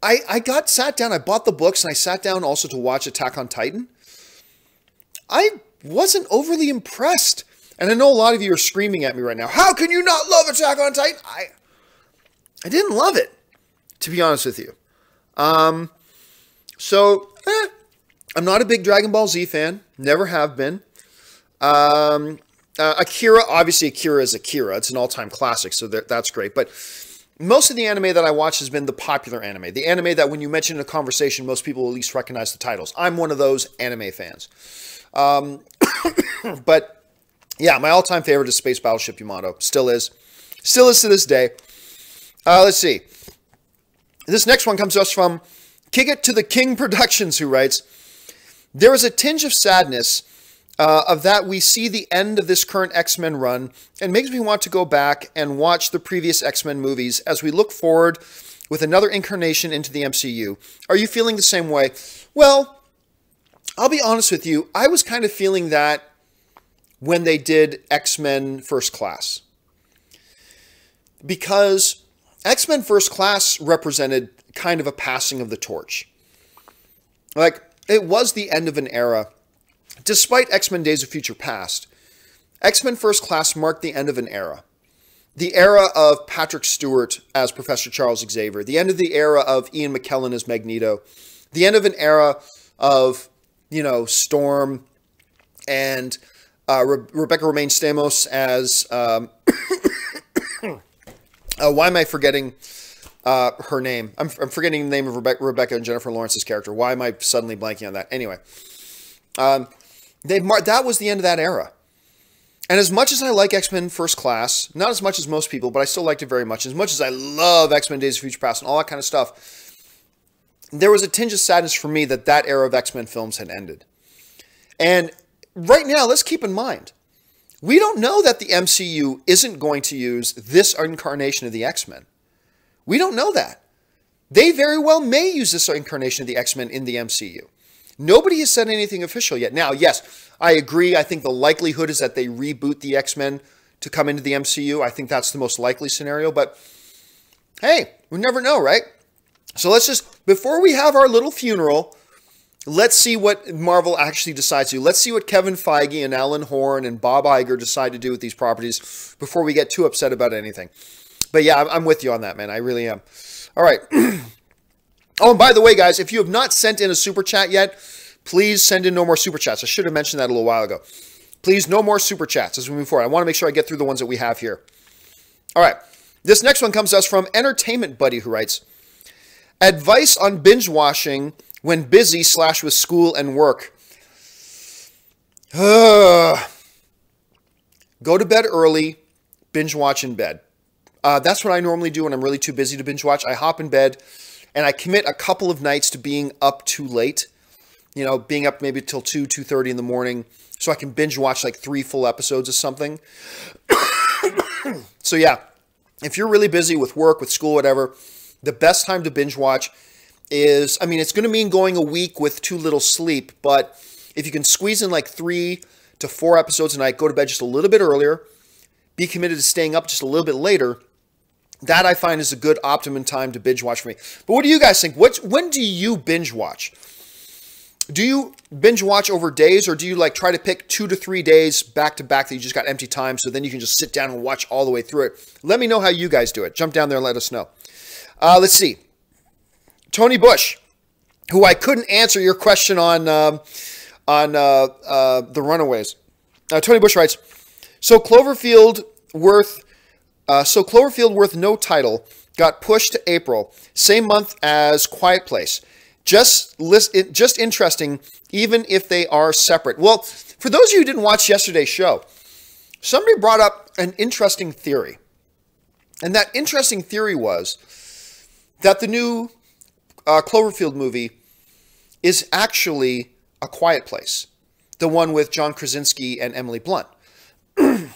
I sat down, I bought the books, and I sat down also to watch Attack on Titan. I wasn't overly impressed. And I know a lot of you are screaming at me right now. How can you not love Attack on Titan? I didn't love it, to be honest with you. I'm not a big Dragon Ball Z fan. Never have been. Akira, obviously Akira is Akira. It's an all-time classic, so that's great. But most of the anime that I watch has been the popular anime. The anime that when you mention in a conversation, most people will at least recognize the titles. I'm one of those anime fans. But yeah, my all-time favorite is Space Battleship Yamato. Still is. Still is to this day. Let's see. This next one comes to us from Kick It to the King Productions, who writes, there is a tinge of sadness of that we see the end of this current X-Men run and makes me want to go back and watch the previous X-Men movies as we look forward with another incarnation into the MCU. Are you feeling the same way? Well, I'll be honest with you. I was kind of feeling that when they did X-Men First Class. Because X-Men First Class represented kind of a passing of the torch. Like, it was the end of an era. Despite X-Men Days of Future Past, X-Men First Class marked the end of an era. The era of Patrick Stewart as Professor Charles Xavier. The end of the era of Ian McKellen as Magneto. The end of an era of, Storm and Rebecca Romaine Stamos as, why am I forgetting her name? I'm forgetting the name of Rebecca and Jennifer Lawrence's character. Why am I suddenly blanking on that? Anyway, that was the end of that era. And as much as I like X-Men First Class, not as much as most people, but I still liked it very much. As much as I love X-Men Days of Future Past and all that kind of stuff, there was a tinge of sadness for me that that era of X-Men films had ended. And right now, let's keep in mind, we don't know that the MCU isn't going to use this incarnation of the X-Men. We don't know that. They very well may use this incarnation of the X-Men in the MCU. Nobody has said anything official yet. Now, yes, I agree. I think the likelihood is that they reboot the X-Men to come into the MCU. I think that's the most likely scenario. But hey, we never know, right? So let's just, before we have our little funeral, let's see what Marvel actually decides to do. Let's see what Kevin Feige and Alan Horn and Bob Iger decide to do with these properties before we get too upset about anything. But yeah, I'm with you on that, man. I really am. All right. Oh, and by the way, guys, if you have not sent in a super chat yet, please send in no more super chats. I should have mentioned that a little while ago. Please, no more super chats as we move forward. I want to make sure I get through the ones that we have here. All right. This next one comes to us from Entertainment Buddy, who writes, advice on binge watching when busy / with school and work. Go to bed early, binge watch in bed. That's what I normally do when I'm really too busy to binge watch. I hop in bed and I commit a couple of nights to being up too late. You know, being up maybe till 2:30 in the morning so I can binge watch like 3 full episodes of something. So yeah, if you're really busy with work, with school, whatever, the best time to binge watch is, I mean, it's going to mean going a week with too little sleep, but if you can squeeze in like 3 to 4 episodes a night, go to bed just a little bit earlier, be committed to staying up just a little bit later, that I find is a good optimum time to binge watch for me. But what do you guys think? When do you binge watch? Do you binge watch over days, or do you like try to pick 2 to 3 days back to back that you just got empty time so then you can just sit down and watch all the way through it? Let me know how you guys do it. Jump down there and let us know. Let's see. Tony Bush, who I couldn't answer your question on the Runaways. Tony Bush writes, So Cloverfield worth no title got pushed to April, same month as Quiet Place. Just interesting, even if they are separate. Well, for those of you who didn't watch yesterday's show, somebody brought up an interesting theory. And that interesting theory was that the new Cloverfield movie is actually A Quiet Place, the one with John Krasinski and Emily Blunt. The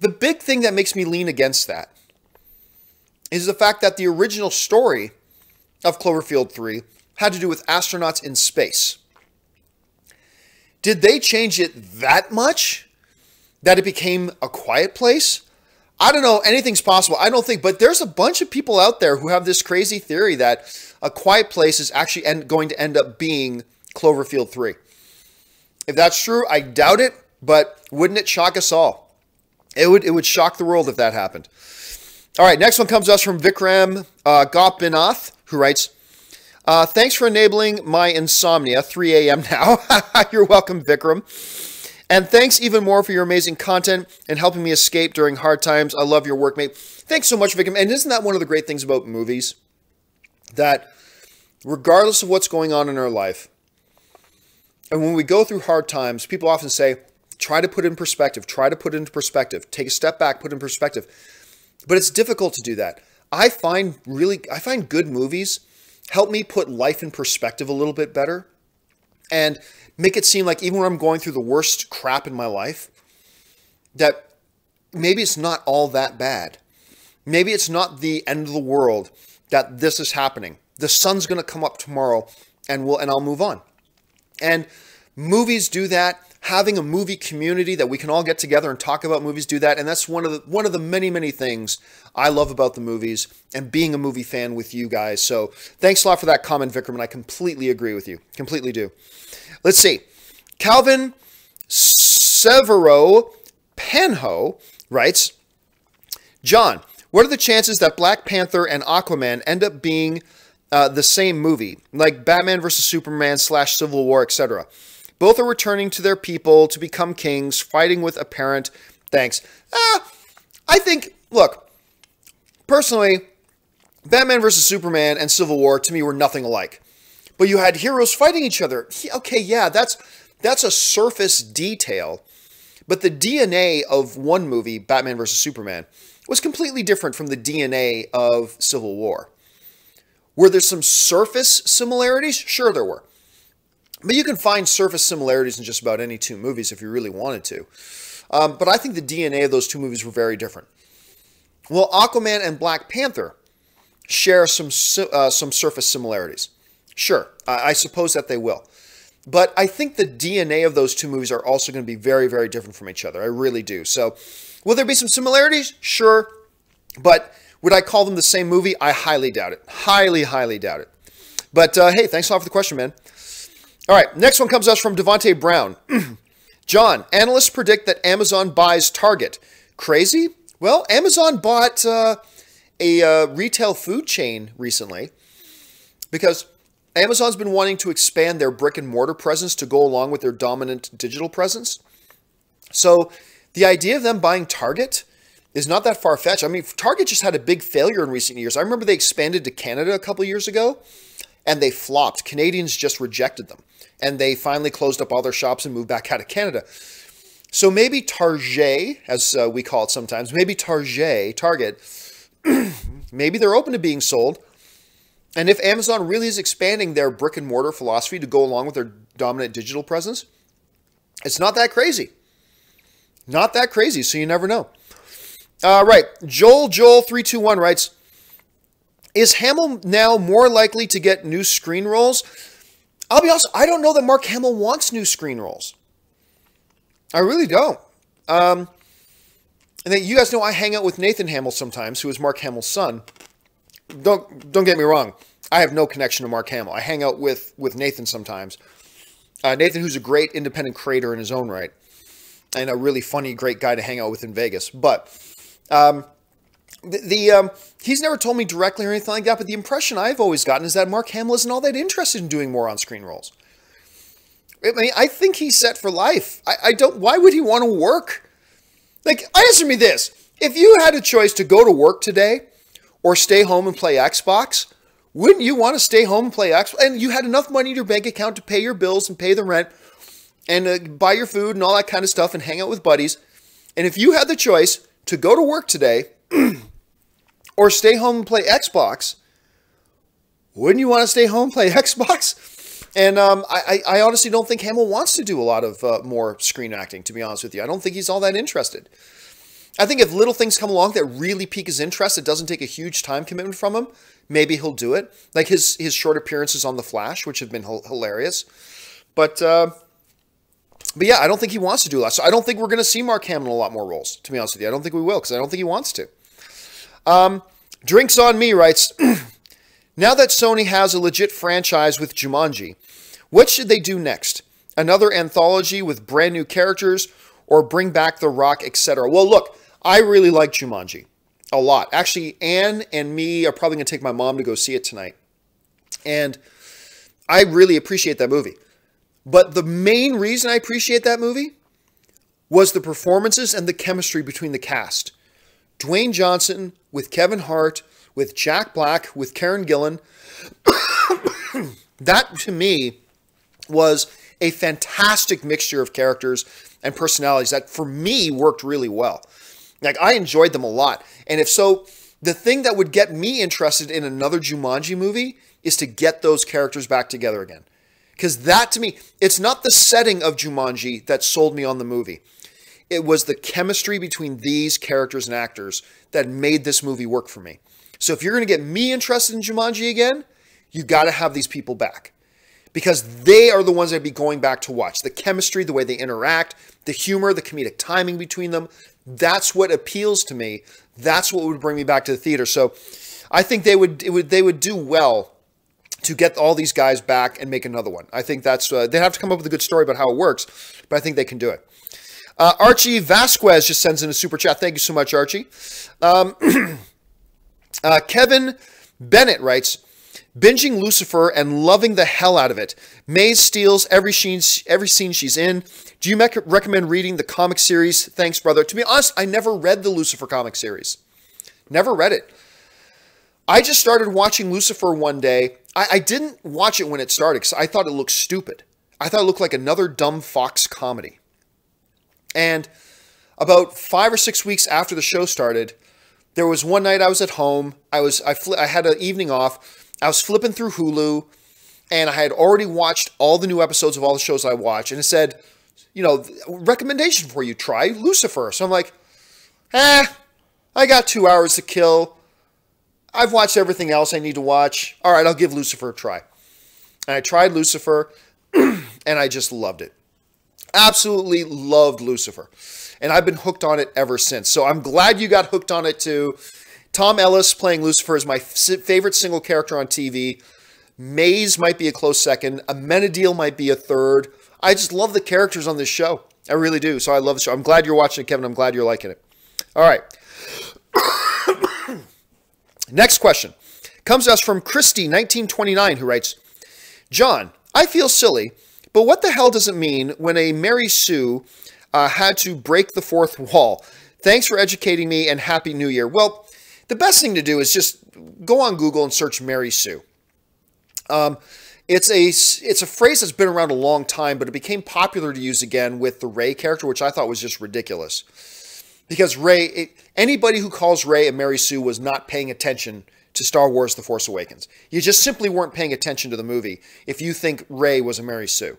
big thing that makes me lean against that is the fact that the original story of Cloverfield 3 had to do with astronauts in space. Did they change it that much that it became A Quiet Place? I don't know. Anything's possible. I don't think, but there's a bunch of people out there who have this crazy theory that A Quiet Place is actually going to end up being Cloverfield 3. If that's true, I doubt it, but wouldn't it shock us all? It would shock the world if that happened. All right, next one comes to us from Vikram Gopinath, who writes, thanks for enabling my insomnia, 3 a.m. now. You're welcome, Vikram. And thanks even more for your amazing content and helping me escape during hard times. I love your work, mate. Thanks so much, Vikram. And isn't that one of the great things about movies? That regardless of what's going on in our life, and when we go through hard times, people often say, try to put it in perspective. Try to put it into perspective. Take a step back, put it in perspective. But it's difficult to do that. I find good movies help me put life in perspective a little bit better and make it seem like even when I'm going through the worst crap in my life, that maybe it's not all that bad. Maybe it's not the end of the world that this is happening. The sun's going to come up tomorrow and I'll move on. And movies do that. Having a movie community that we can all get together and talk about movies do that. And that's one of the many, many things I love about the movies and being a movie fan with you guys. So thanks a lot for that comment, Vikram, and I completely agree with you. Completely do. Let's see. Calvin Severo Penho writes, John, what are the chances that Black Panther and Aquaman end up being the same movie, like Batman vs. Superman / Civil War, etc.? Both are returning to their people to become kings, fighting with a parent. Thanks. I think, look, personally, Batman vs. Superman and Civil War, to me, were nothing alike. But you had heroes fighting each other. Okay, yeah, that's a surface detail. But the DNA of one movie, Batman vs. Superman, was completely different from the DNA of Civil War. Were there some surface similarities? Sure there were. But you can find surface similarities in just about any two movies if you really wanted to. But I think the DNA of those two movies were very different. Well, Aquaman and Black Panther share some surface similarities. Sure, I suppose that they will. But I think the DNA of those two movies are also going to be very, very different from each other. I really do. So, will there be some similarities? Sure. But would I call them the same movie? I highly doubt it. Highly, highly doubt it. But hey, thanks a lot for the question, man. All right, next one comes to us from Devontae Brown. John, analysts predict that Amazon buys Target. Crazy? Well, Amazon bought a retail food chain recently because Amazon's been wanting to expand their brick and mortar presence to go along with their dominant digital presence. So the idea of them buying Target is not that far-fetched. I mean, Target just had a big failure in recent years. I remember they expanded to Canada a couple years ago, and they flopped. Canadians just rejected them, and they finally closed up all their shops and moved back out of Canada. So maybe Target, as we call it sometimes, maybe Target, maybe they're open to being sold. And if Amazon really is expanding their brick and mortar philosophy to go along with their dominant digital presence, it's not that crazy. Not that crazy, so you never know. Right, Joel321 writes, is Hamill now more likely to get new screen roles? I'll be honest, I don't know that Mark Hamill wants new screen roles. I really don't. And then you guys know I hang out with Nathan Hamill sometimes, who is Mark Hamill's son. Don't get me wrong. I have no connection to Mark Hamill. I hang out with Nathan sometimes. Nathan, who's a great independent creator in his own right, and a really funny, great guy to hang out with in Vegas. But he's never told me directly or anything like that. But the impression I've always gotten is that Mark Hamill isn't all that interested in doing more on-screen roles. I mean, I think he's set for life. I don't. Why would he want to work? Like, answer me this: if you had a choice to go to work today or stay home and play Xbox, wouldn't you want to stay home and play Xbox? And you had enough money in your bank account to pay your bills and pay the rent and buy your food and all that kind of stuff and hang out with buddies. And if you had the choice to go to work today or stay home and play Xbox, wouldn't you want to stay home and play Xbox? And I honestly don't think Hamill wants to do a lot of more screen acting, to be honest with you. I don't think he's all that interested. I think if little things come along that really pique his interest, it doesn't take a huge time commitment from him, maybe he'll do it. Like his short appearances on The Flash, which have been hilarious. But yeah, I don't think he wants to do a lot. So I don't think we're going to see Mark Hamill in a lot more roles, to be honest with you. I don't think we will, because I don't think he wants to. Drinks on Me writes, now that Sony has a legit franchise with Jumanji, what should they do next? Another anthology with brand new characters, or bring back The Rock, etc.? Well, look, I really like Jumanji a lot. Actually, Anne and me are probably going to take my mom to go see it tonight. And I really appreciate that movie. But the main reason I appreciate that movie was the performances and the chemistry between the cast. Dwayne Johnson with Kevin Hart, with Jack Black, with Karen Gillan. That, to me, was a fantastic mixture of characters and personalities that, for me, worked really well. Like, I enjoyed them a lot. And if so, the thing that would get me interested in another Jumanji movie is to get those characters back together again. Because that, to me, it's not the setting of Jumanji that sold me on the movie. It was the chemistry between these characters and actors that made this movie work for me. So if you're going to get me interested in Jumanji again, you got to have these people back. Because they are the ones I'd be going back to watch. The chemistry, the way they interact, the humor, the comedic timing between them. That's what appeals to me. That's what would bring me back to the theater. So I think they would do well to get all these guys back and make another one. I think that's they have to come up with a good story about how it works, but I think they can do it. Archie Vasquez just sends in a super chat. Thank you so much, Archie. Kevin Bennett writes, binging Lucifer and loving the hell out of it. Maze steals every scene she's in. Do you recommend reading the comic series? Thanks, brother. To be honest, I never read the Lucifer comic series. Never read it. I just started watching Lucifer one day. I didn't watch it when it started because I thought it looked stupid. I thought it looked like another dumb Fox comedy. And about 5 or 6 weeks after the show started, there was one night I was at home. I had an evening off. I was flipping through Hulu, and I had already watched all the new episodes of all the shows I watch. And it said, recommendation for you, try Lucifer. So I'm like, I got 2 hours to kill. I've watched everything else I need to watch. All right, I'll give Lucifer a try. And I tried Lucifer, and I just loved it. Absolutely loved Lucifer. And I've been hooked on it ever since. So I'm glad you got hooked on it too. Tom Ellis playing Lucifer is my favorite single character on TV. Maze might be a close second. Amenadiel might be a third. I just love the characters on this show. I really do. So I love the show. I'm glad you're watching it, Kevin. I'm glad you're liking it. All right. Next question comes to us from Christy, 1929, who writes, John, I feel silly, but what the hell does it mean when a Mary Sue had to break the fourth wall? Thanks for educating me, and Happy New Year. Well, the best thing to do is just go on Google and search Mary Sue. It's a phrase that's been around a long time, but it became popular to use again with the Rey character, which I thought was just ridiculous. Because anybody who calls Rey a Mary Sue was not paying attention to Star Wars The Force Awakens. You just simply weren't paying attention to the movie if you think Rey was a Mary Sue.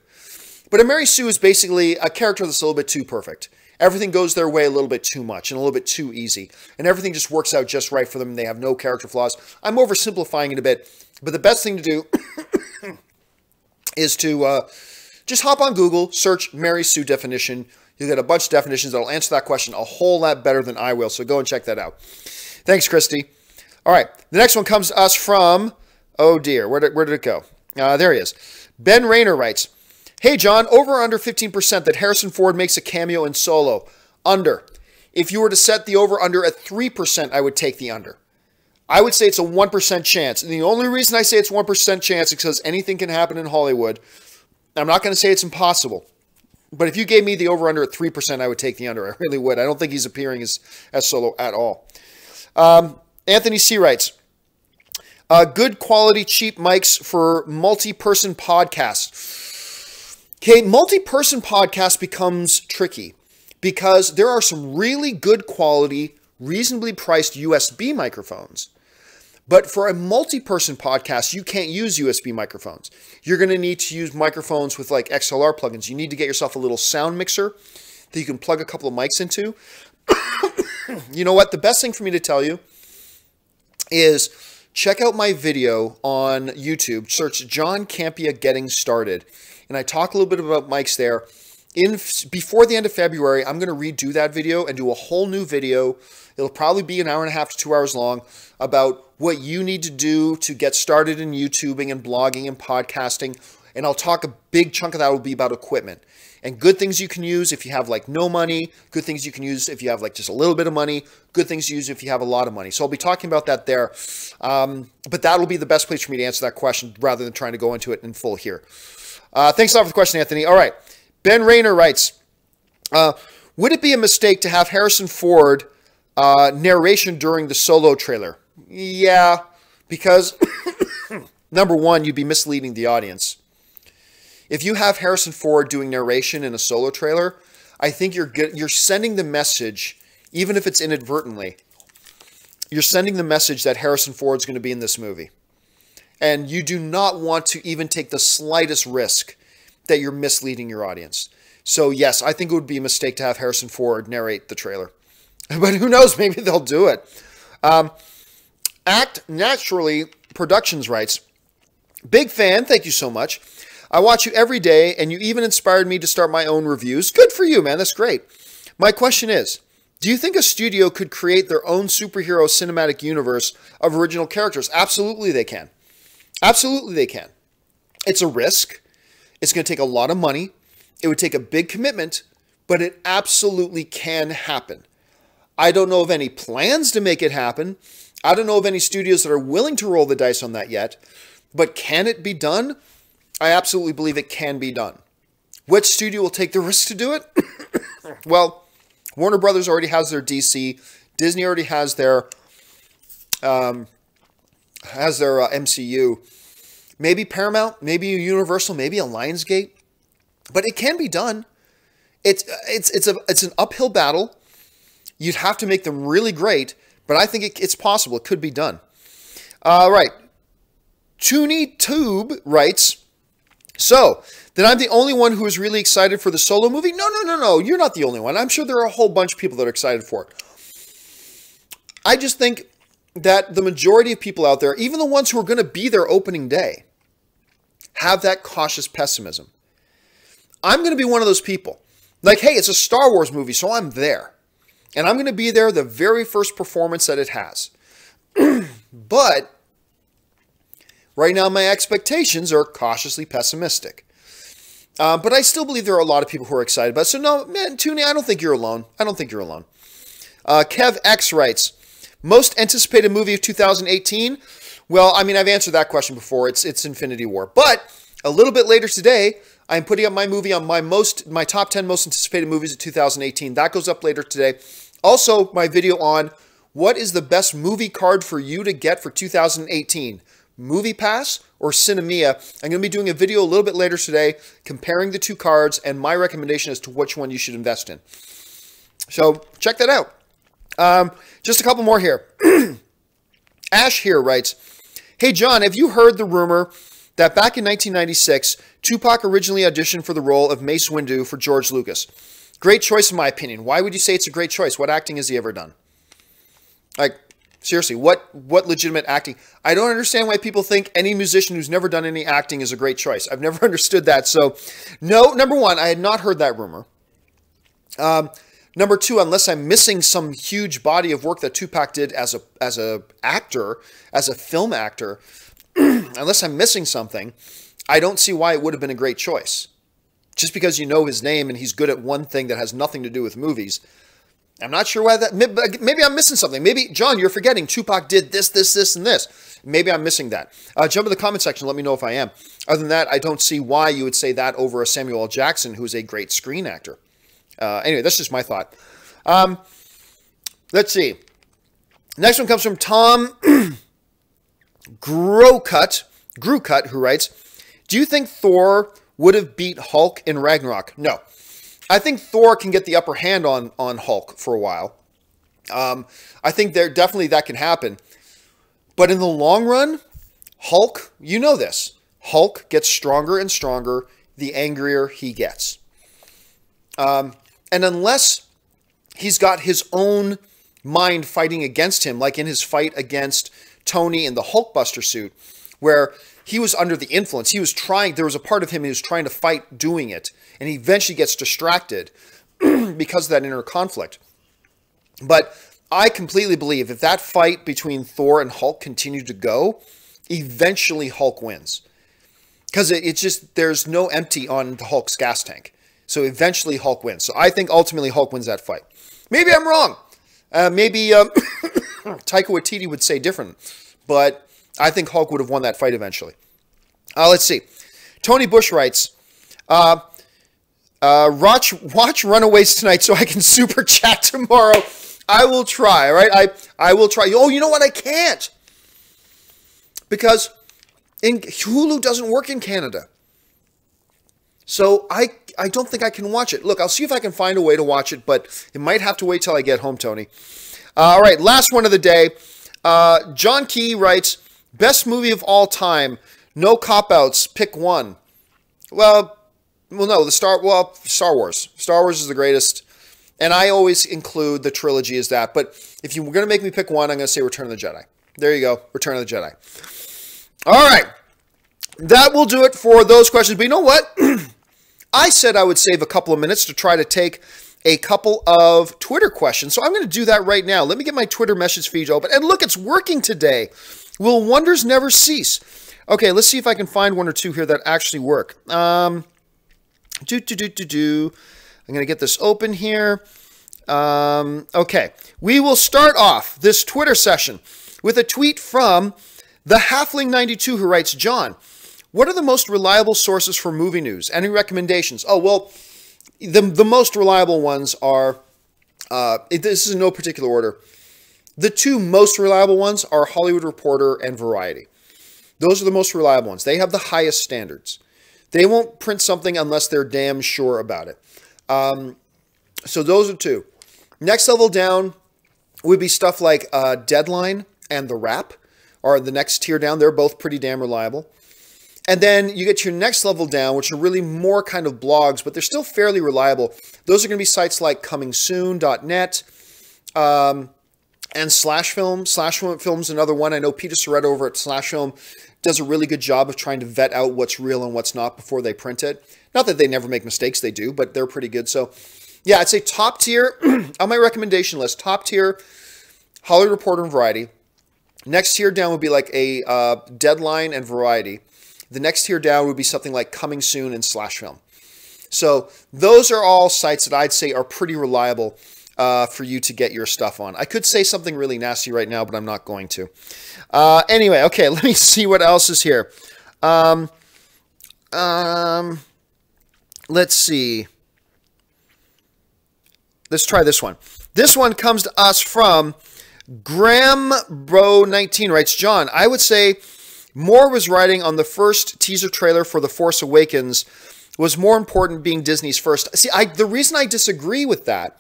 But a Mary Sue is basically a character that's a little bit too perfect. Everything goes their way a little bit too much and a little bit too easy. And everything just works out just right for them. They have no character flaws. I'm oversimplifying it a bit. But the best thing to do is to just hop on Google, search Mary Sue definition. You'll get a bunch of definitions that will answer that question a whole lot better than I will. So go and check that out. Thanks, Christy. All right. The next one comes to us from, oh dear, where did it go? There he is. Ben Rayner writes, Hey, John, over or under 15% that Harrison Ford makes a cameo in Solo? Under. If you were to set the over-under at 3%, I would take the under. I would say it's a 1% chance. And the only reason I say it's 1% chance is because anything can happen in Hollywood. I'm not going to say it's impossible. But if you gave me the over-under at 3%, I would take the under. I really would. I don't think he's appearing as Solo at all. Anthony C. writes, good quality, cheap mics for multi-person podcasts. Okay, multi-person podcast becomes tricky because there are some really good quality, reasonably priced USB microphones. But for a multi-person podcast, you can't use USB microphones. You're going to need to use microphones with like XLR plugins. You need to get yourself a little sound mixer that you can plug a couple of mics into. You know what? The best thing for me to tell you is check out my video on YouTube. Search John Campea Getting Started. And I talk a little bit about mics there. Before the end of February, I'm going to redo that video and do a whole new video. It'll probably be an hour and a half to 2 hours long about what you need to do to get started in YouTubing and blogging and podcasting. And I'll talk a big chunk of that will be about equipment and good things you can use if you have like no money, good things you can use if you have like just a little bit of money, good things to use if you have a lot of money. So I'll be talking about that there. But that'll be the best place for me to answer that question rather than trying to go into it in full here. Thanks a lot for the question, Anthony. All right. Ben Rayner writes, would it be a mistake to have Harrison Ford narration during the Solo trailer? Yeah, because number one, you'd be misleading the audience. If you have Harrison Ford doing narration in a Solo trailer, I think you're sending the message, even if it's inadvertently, you're sending the message that Harrison Ford's going to be in this movie. And you do not want to even take the slightest risk that you're misleading your audience. So yes, I think it would be a mistake to have Harrison Ford narrate the trailer. But who knows, maybe they'll do it. Act Naturally Productions writes, big fan, thank you so much. I watch you every day, and you even inspired me to start my own reviews. Good for you, man, that's great. My question is, do you think a studio could create their own superhero cinematic universe of original characters? Absolutely they can. Absolutely they can. It's a risk. It's going to take a lot of money. It would take a big commitment, but it absolutely can happen. I don't know of any plans to make it happen. I don't know of any studios that are willing to roll the dice on that yet, but can it be done? I absolutely believe it can be done. Which studio will take the risk to do it? Well, Warner Brothers already has their DC. Disney already has their MCU. Maybe Paramount, maybe Universal, maybe a Lionsgate. But it can be done. It's an uphill battle. You'd have to make them really great, but I think it's possible. It could be done. Right. Toonie Tube writes, so, then I'm the only one who is really excited for the Solo movie? No. You're not the only one. I'm sure there are a whole bunch of people that are excited for it. I just think that the majority of people out there, even the ones who are going to be there opening day, have that cautious pessimism. I'm going to be one of those people. Like, hey, it's a Star Wars movie, so I'm there. And I'm going to be there the very first performance that it has. But right now, my expectations are cautiously pessimistic. But I still believe there are a lot of people who are excited about it. So no, man, Toonie, I don't think you're alone. Kev X writes, most anticipated movie of 2018? Well, I mean, I've answered that question before. It's Infinity War. But a little bit later today, I'm putting up my movie on my top 10 most anticipated movies of 2018. That goes up later today. Also, my video on what is the best movie card for you to get for 2018? Movie Pass or Cinemia? I'm going to be doing a video a little bit later today comparing the two cards and my recommendation as to which one you should invest in. So check that out. Just a couple more here. Ash here writes, hey John, have you heard the rumor that back in 1996, Tupac originally auditioned for the role of Mace Windu for George Lucas? Great choice in my opinion. Why would you say it's a great choice? What acting has he ever done? Like, seriously, what legitimate acting? I don't understand why people think any musician who's never done any acting is a great choice. I've never understood that. So, no, number one, I had not heard that rumor. Number two, unless I'm missing some huge body of work that Tupac did as a actor, as a film actor, unless I'm missing something, I don't see why it would have been a great choice. Just because you know his name and he's good at one thing that has nothing to do with movies. I'm not sure why that, maybe I'm missing something. Maybe, John, you're forgetting Tupac did this, and this. Maybe I'm missing that. Jump in the comment section, let me know if I am. Other than that, I don't see why you would say that over a Samuel L. Jackson, who's a great screen actor. Anyway, that's just my thought. Let's see. Next one comes from Tom Grewcut, who writes, do you think Thor would have beat Hulk in Ragnarok? No. I think Thor can get the upper hand on Hulk for a while. I think definitely that can happen. But in the long run, Hulk, you know this, Hulk gets stronger and stronger the angrier he gets. And unless he's got his own mind fighting against him, like in his fight against Tony in the Hulkbuster suit, where he was under the influence. He was trying, there was a part of him he was trying to fight doing it, and he eventually gets distracted because of that inner conflict. But I completely believe if that fight between Thor and Hulk continued to go, eventually Hulk wins. Because it's just, there's no empty on the Hulk's gas tank. So eventually Hulk wins. So I think ultimately Hulk wins that fight. Maybe I'm wrong. Maybe Taika Waititi would say different. But I think Hulk would have won that fight eventually. Let's see. Tony Bush writes, watch Runaways tonight so I can super chat tomorrow. I will try, all right? I will try. Oh, you know what? I can't. Because Hulu doesn't work in Canada. So I don't think I can watch it. Look, I'll see if I can find a way to watch it, but it might have to wait till I get home, Tony. All right, last one of the day. John Key writes, best movie of all time. No cop-outs. Pick one. Well, no, Star Wars. Star Wars is the greatest. And I always include the trilogy as that. But if you were going to make me pick one, I'm going to say Return of the Jedi. There you go. Return of the Jedi. All right. That will do it for those questions. But you know what? I said I would save a couple of minutes to try to take a couple of Twitter questions. So I'm going to do that right now. Let me get my Twitter message feed open. And look, it's working today. Will wonders never cease? Okay, let's see if I can find one or two here that actually work. I'm going to get this open here. Okay, we will start off this Twitter session with a tweet from the Halfling92 who writes, John, what are the most reliable sources for movie news? Any recommendations? Oh, well, the most reliable ones are, this is in no particular order. The two most reliable ones are Hollywood Reporter and Variety. Those are the most reliable ones. They have the highest standards. They won't print something unless they're damn sure about it. So those are two. Next level down would be stuff like Deadline and The Wrap, or the next tier down. They're both pretty damn reliable. And then you get your next level down, which are really more kind of blogs, but they're still fairly reliable. Those are going to be sites like comingsoon.net and Slash Film. Slash Film's another one. I know Peter Soretto over at Slash Film does a really good job of trying to vet out what's real and what's not before they print it. Not that they never make mistakes, they do, but they're pretty good. So yeah, I'd say top tier on my recommendation list, top tier, Hollywood Reporter and Variety. Next tier down would be like a Deadline and Variety. The next tier down would be something like Coming Soon and Slash Film. So those are all sites that I'd say are pretty reliable for you to get your stuff on. I could say something really nasty right now, but I'm not going to. Anyway, okay, let me see what else is here. Let's see. Let's try this one. This one comes to us from GramBro19 writes, John, I would say Moore was writing on the first teaser trailer for The Force Awakens was more important being Disney's first. See, the reason I disagree with that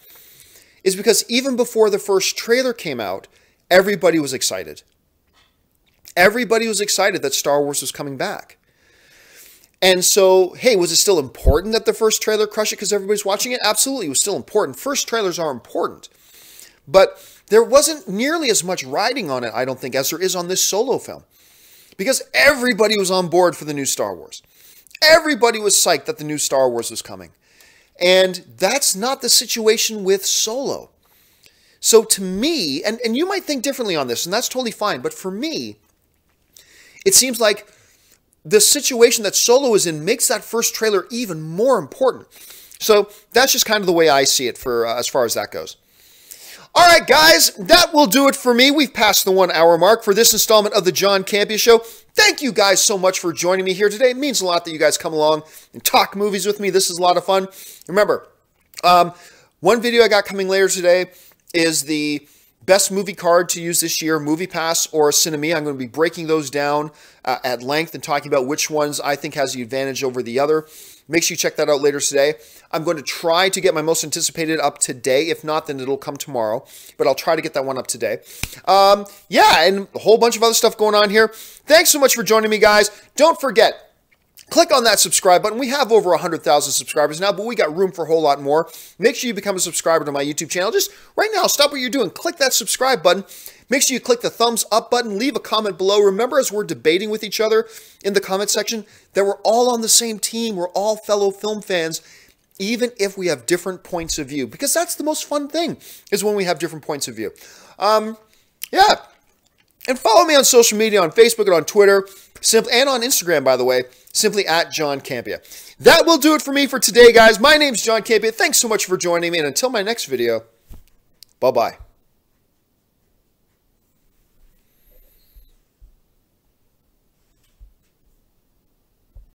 is because even before the first trailer came out, everybody was excited. Everybody was excited that Star Wars was coming back. And so, hey, was it still important that the first trailer crushed it because everybody's watching it? Absolutely, it was still important. First trailers are important. But there wasn't nearly as much riding on it, I don't think, as there is on this Solo film. Because everybody was on board for the new Star Wars. Everybody was psyched that the new Star Wars was coming. And that's not the situation with Solo. So to me, and you might think differently on this, and that's totally fine, but for me, it seems like the situation that Solo is in makes that first trailer even more important. So that's just kind of the way I see it for as far as that goes. All right, guys, that will do it for me. We've passed the 1 hour mark for this installment of the John Campea Show. Thank you guys so much for joining me here today. It means a lot that you guys come along and talk movies with me. This is a lot of fun. Remember, one video I got coming later today is the best movie card to use this year, Movie Pass or Cinemia. I'm going to be breaking those down at length and talking about which ones I think has the advantage over the other. Make sure you check that out later today. I'm going to try to get my most anticipated up today. If not, then it'll come tomorrow. But I'll try to get that one up today. Yeah, and a whole bunch of other stuff going on here. Thanks so much for joining me, guys. Don't forget, click on that subscribe button. We have over 100,000 subscribers now, but we got room for a whole lot more. Make sure you become a subscriber to my YouTube channel. Just right now, stop what you're doing. Click that subscribe button. Make sure you click the thumbs up button. Leave a comment below. Remember, as we're debating with each other in the comment section, that we're all on the same team. We're all fellow film fans, even if we have different points of view. Because that's the most fun thing, is when we have different points of view. Yeah. And follow me on social media, on Facebook and on Twitter, and on Instagram, by the way, simply at John Campea. That will do it for me for today, guys. My name's John Campea. Thanks so much for joining me, and until my next video, bye-bye.